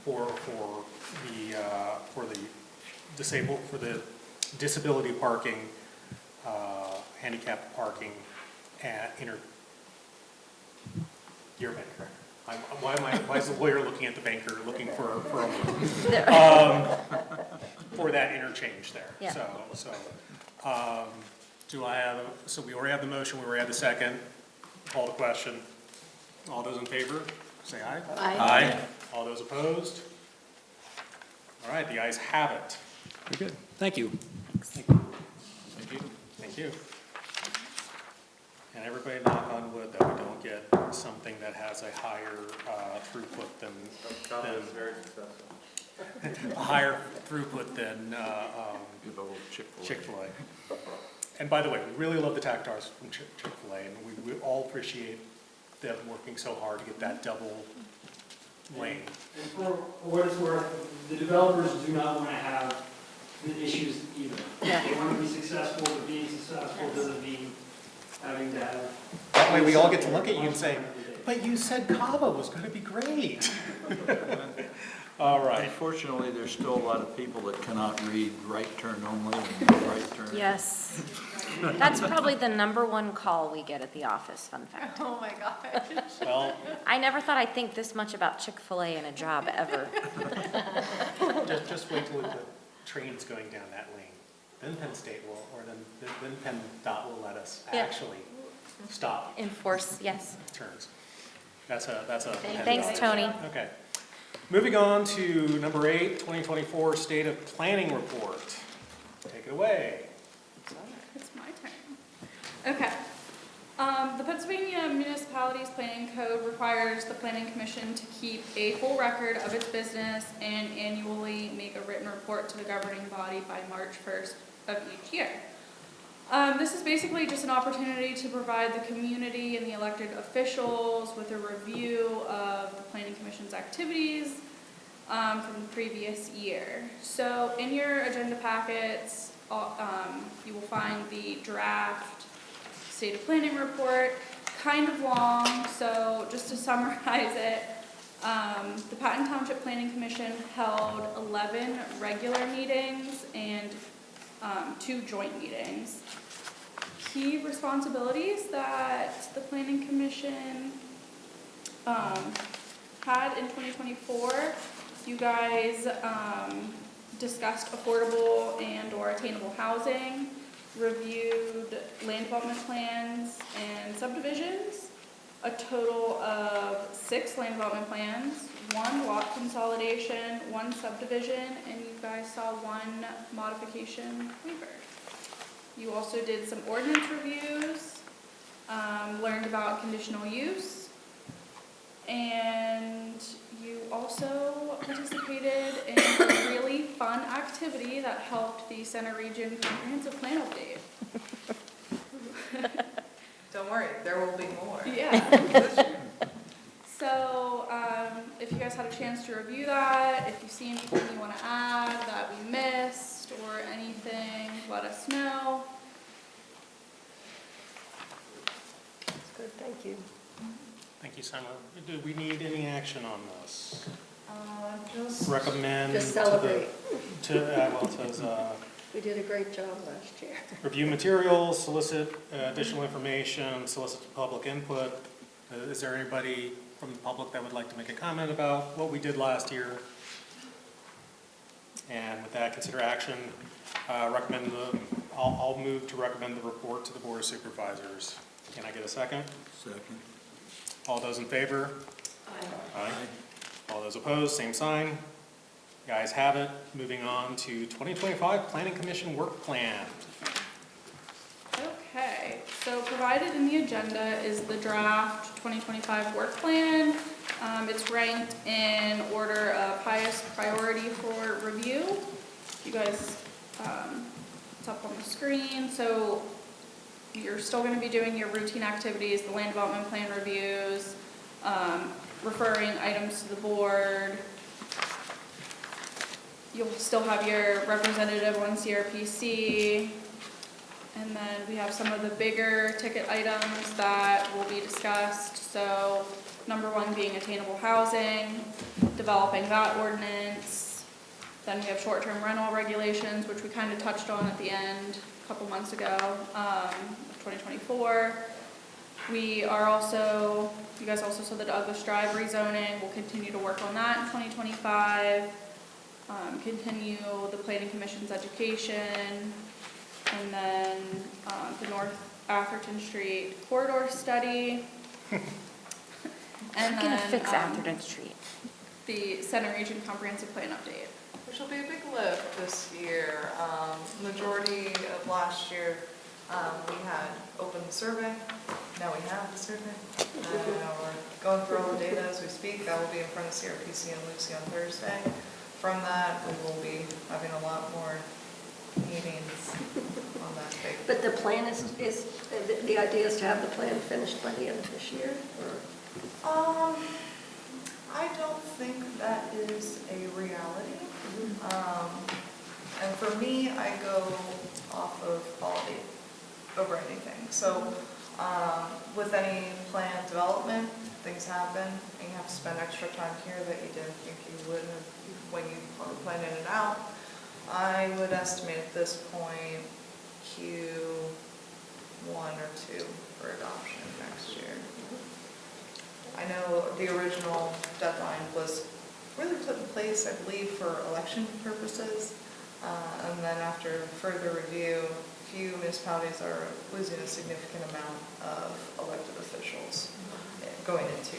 for the disability parking, handicap parking at Dearman, correct? Why is the lawyer looking at the banker, looking for a for that interchange there? Yeah. Do I have, so we already have the motion, we already have the second. Call the question. All those in favor, say aye. Aye. All those opposed? All right, the ayes have it. Very good. Thank you. Thank you. Thank you. And everybody knock on wood that we don't get something that has a higher throughput than very successful. a higher throughput than Chick-fil-A. And by the way, we really love the tactars from Chick-fil-A, and we all appreciate them working so hard to get that double lane. And for what it's worth, the developers do not want to have the issues either. They want to be successful, but being successful doesn't mean having to have. That way we all get to look at you and say, but you said Cava was going to be great. All right. Unfortunately, there's still a lot of people that cannot read right turn only and right turn. Yes. That's probably the #1 call we get at the office, fun fact. Oh my gosh. Well, I never thought I'd think this much about Chick-fil-A in a job ever. just wait till the train's going down that lane. Then Penn State will, or then Penn Dot will let us actually stop. Enforce, yes. Turns. That's a. Thanks, Tony. Okay. Moving on to number 8, 2024 State of Planning Report. Take it away. It's my turn. Okay. The Pennsylvania Municipalities Planning Code requires the Planning Commission to keep a full record of its business and annually make a written report to the governing body by March 1st of each year. This is basically just an opportunity to provide the community and the elected officials with a review of the Planning Commission's activities from the previous year. So in your agenda packets, you will find the draft State of Planning Report, kind of long, so just to summarize it, the Patton Township Planning Commission held 11 regular meetings and 2 joint meetings. Key responsibilities that the Planning Commission had in 2024, you guys discussed affordable and or attainable housing, reviewed land development plans and subdivisions, a total of 6 land development plans, 1 lot consolidation, 1 subdivision, and you guys saw 1 modification waiver. You also did some ordinance reviews, learned about conditional use, and you also participated in a really fun activity that helped the Center Region Comprehensive Plan update. Don't worry, there will be more. Yeah. So, if you guys had a chance to review that, if you see anything you want to add that we missed or anything, let us know. That's good, thank you. Thank you, Summer. Do we need any action on this? Just Recommend. Just celebrate. Well, it says, We did a great job last year. review materials, solicit additional information, solicit public input. Is there anybody from the public that would like to make a comment about what we did last year? And with that, consider action. I'll move to recommend the report to the Board of Supervisors. Can I get a second? Second. All those in favor? Aye. All those opposed, same sign. The ayes have it. Moving on to 2025 Planning Commission Work Plan. Okay, so provided in the agenda is the draft 2025 work plan. It's ranked in order of highest priority for review. You guys, it's up on the screen. So you're still going to be doing your routine activities, the land development plan reviews, referring items to the board. You'll still have your representative on CRPC. And then we have some of the bigger ticket items that will be discussed. So number 1 being attainable housing, developing that ordinance. Then we have short-term rental regulations, which we kind of touched on at the end a couple months ago, 2024. We are also, you guys also saw the Douglas Drive rezoning. We'll continue to work on that in 2025. Continue the Planning Commission's education. And then the North Atherton Street corridor study. And We're gonna then, fix Atherton Street. The Center Region Comprehensive Plan update. Which will be a big lift this year. Majority of last year, we had open the survey. Now we have the survey. We're going through all the data as we speak. That will be in front of CRPC and Lucy on Thursday. From that, we will be having a lot more meetings on that big. But the plan is the idea is to have the plan finished by the end of this year? Or? I don't think that is a reality. And for me, I go off of quality over anything. So with any planned development, things happen, and you have to spend extra time here that you didn't think you would have when you were planning it out. I would estimate at this point Q1 or 2 for adoption next year. I know the original deadline was really put in place, I believe, for election purposes. And then after further review, few municipalities are losing a significant amount of elected officials going into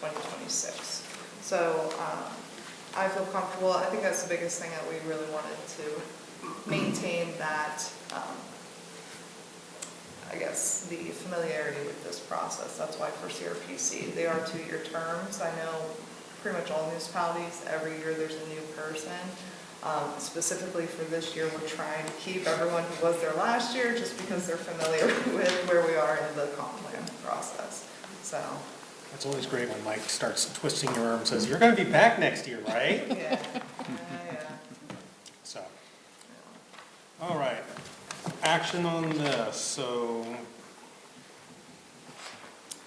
2026. So I feel comfortable. I think that's the biggest thing that we really wanted to maintain that, I guess, the familiarity with this process. That's why for CRPC, they are 2-year terms. I know pretty much all municipalities, every year there's a new person. Specifically for this year, we're trying to keep everyone who was there last year just because they're familiar with where we are in the comp plan process. So. It's always great when Mike starts twisting your arm and says, "You're going to be back next year, right?" Yeah. So, all right. Action on this. So,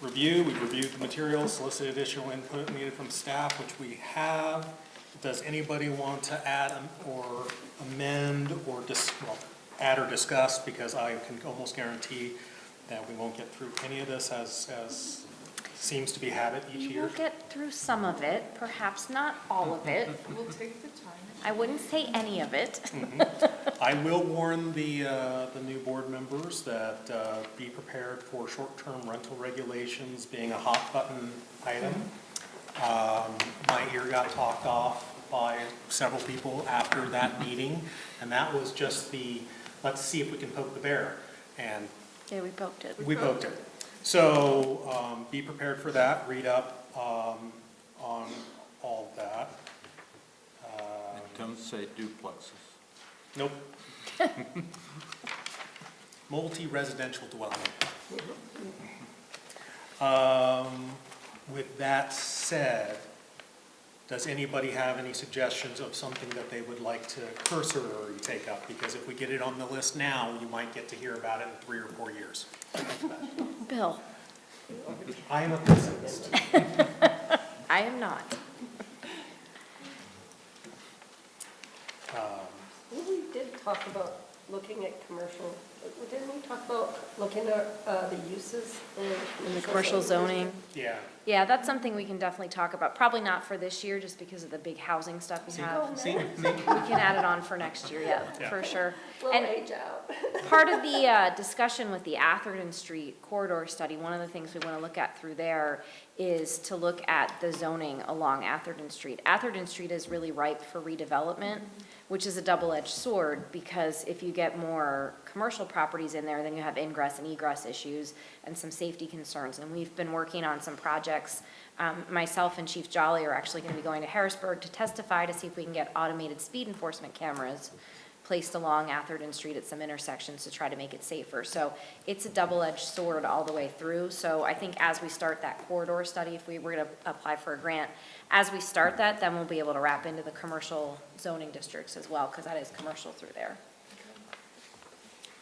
review. We've reviewed the materials, solicited additional input needed from staff, which we have. Does anybody want to add or amend or add or discuss? Because I can almost guarantee that we won't get through any of this as seems to be habit each year. We'll get through some of it, perhaps not all of it. We'll take the time. I wouldn't say any of it. I will warn the new board members that be prepared for short-term rental regulations being a hot button item. My ear got talked off by several people after that meeting, and that was just let's see if we can poke the bear. And yeah, we poked it. We poked it. So be prepared for that. Read up on all of that. And don't say duplexes. Nope. Multi-residential dwelling. With that said, does anybody have any suggestions of something that they would like to cursorily take up? Because if we get it on the list now, you might get to hear about it in 3 or 4 years. Bill. I am a pessimist. I am not. We did talk about looking at commercial, didn't we talk about looking at the uses In the commercial zoning. Yeah. Yeah, that's something we can definitely talk about. Probably not for this year, just because of the big housing stuff we have. We can add it on for next year, yeah, for sure. We'll And age out. part of the discussion with the Atherton Street corridor study, one of the things we want to look at through there is to look at the zoning along Atherton Street. Atherton Street is really ripe for redevelopment, which is a double-edged sword, because if you get more commercial properties in there, then you have ingress and egress issues and some safety concerns. And we've been working on some projects. Myself and Chief Jolly are actually going to be going to Harrisburg to testify to see if we can get automated speed enforcement cameras placed along Atherton Street at some intersections to try to make it safer. So it's a double-edged sword all the way through. So I think as we start that corridor study, if we were to apply for a grant, as we start that, then we'll be able to wrap into the commercial zoning districts as well, because that is commercial through there.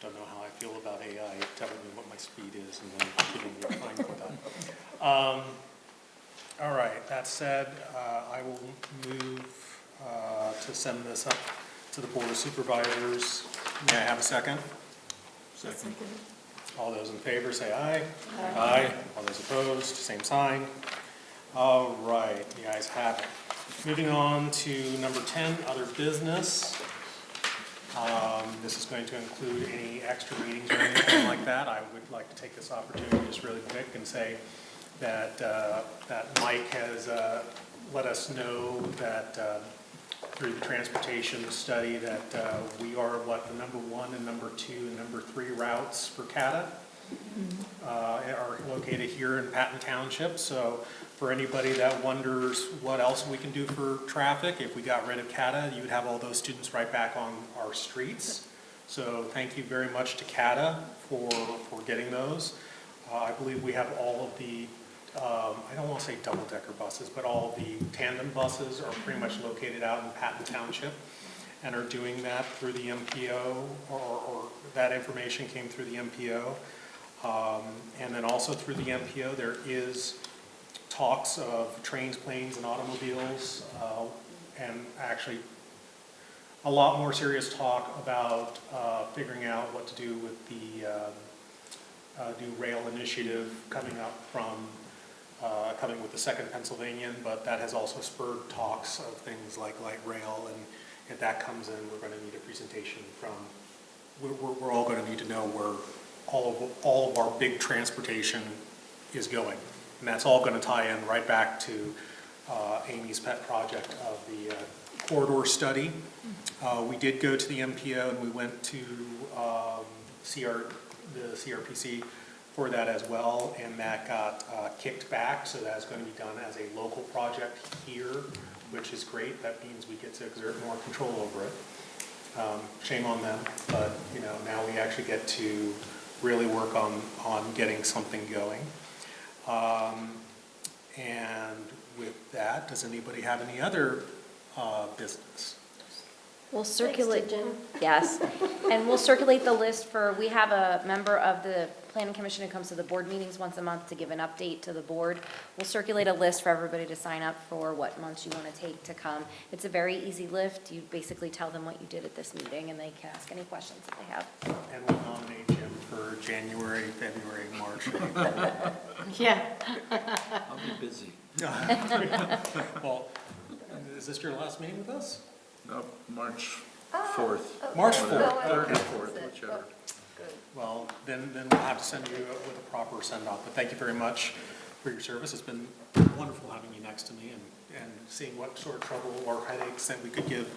Don't know how I feel about AI telling me what my speed is and then giving me a fine for that. All right, that said, I will move to send this up to the Board of Supervisors. May I have a second? Second. All those in favor say aye. Aye. All those opposed, same sign. All right, the ayes have it. Moving on to number 10, other business. This is going to include any extra meetings or anything like that. I would like to take this opportunity just really quick and say that, that Mike has let us know that through the transportation study that we are the number 1 and number 2 and number 3 routes for CATA are located here in Patton Township. So for anybody that wonders what else we can do for traffic, if we got rid of CATA, you would have all those students right back on our streets. So thank you very much to CATA for getting those. I believe we have all of the I don't want to say double-decker buses, but all of the tandem buses are pretty much located out in Patton Township and are doing that through the MPO, or that information came through the MPO. And then also through the MPO, there is talks of trains, planes, and automobiles, and actually a lot more serious talk about figuring out what to do with the new rail initiative coming up from coming with the second Pennsylvanian, but that has also spurred talks of things like light rail, and if that comes in, we're going to need a presentation from, we're all going to need to know where all of our big transportation is going. And that's all going to tie in right back to Amy's pet project of the corridor study. We did go to the MPO and we went to the CRPC for that as well, and that got kicked back, so that's going to be done as a local project here, which is great. That means we get to exert more control over it. Shame on them, but you know, now we actually get to really work on getting something going. And with that, does anybody have any other business? We'll circulate, yes, and we'll circulate the list for, we have a member of the Planning Commission who comes to the board meetings once a month to give an update to the board. We'll circulate a list for everybody to sign up for what months you want to take to come. It's a very easy list. You basically tell them what you did at this meeting and they can ask any questions that they have. And we'll nominate Jim for January, February, March. Yeah. I'll be busy. Well, is this your last meeting with us? No, March 4th. March 4th. Third Okay. or 4th, whichever. Well, then we'll have to send you with a proper send-off. But thank you very much for your service. It's been wonderful having you next to me and seeing what sort of trouble or headaches that we could give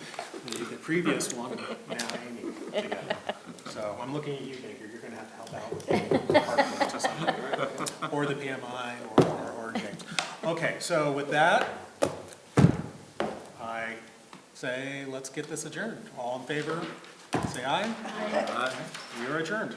the previous one, now Amy, together. So I'm looking at you, Baker. You're going to have to help out with the department or something, or the PMI or James. Okay, so with that, I say let's get this adjourned. All in favor, say aye. Aye. We are adjourned.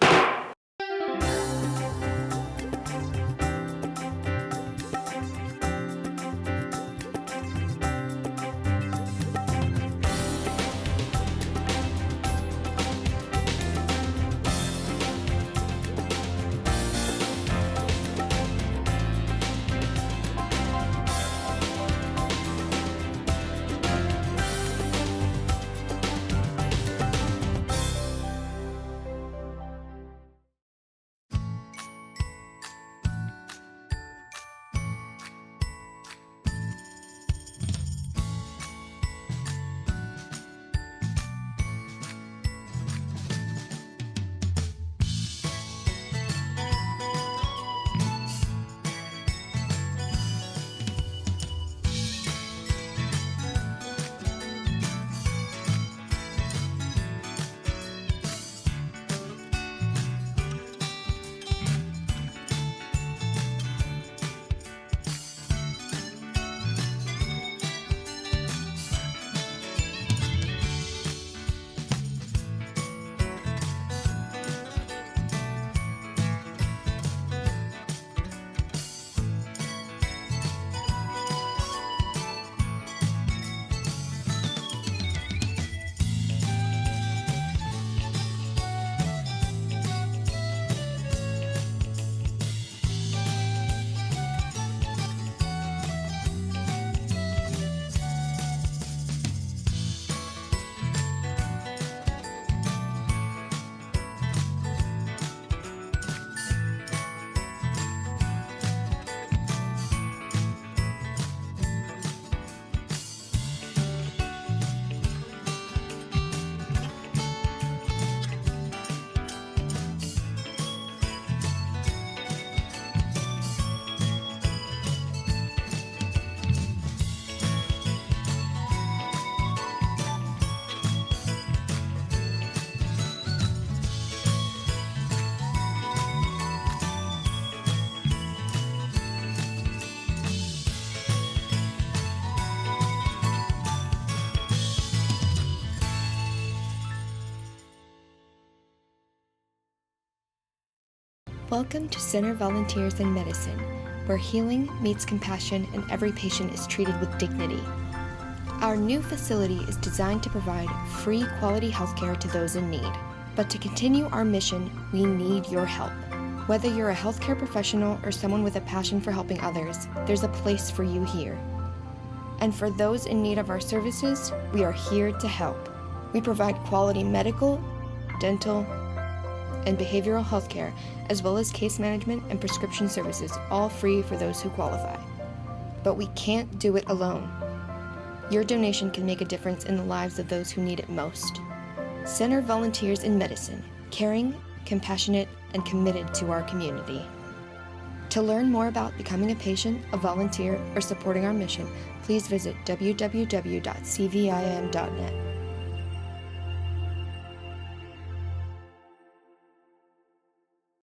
Welcome to Center Volunteers in Medicine, where healing meets compassion and every patient is treated with dignity. Our new facility is designed to provide free quality healthcare to those in need. But to continue our mission, we need your help. Whether you're a healthcare professional or someone with a passion for helping others, there's a place for you here. And for those in need of our services, we are here to help. We provide quality medical, dental, and behavioral health care, as well as case management and prescription services, all free for those who qualify. But we can't do it alone. Your donation can make a difference in the lives of those who need it most. Center Volunteers in Medicine, caring, compassionate, and committed to our community. To learn more about becoming a patient, a volunteer, or supporting our mission, please visit www.cvim.net.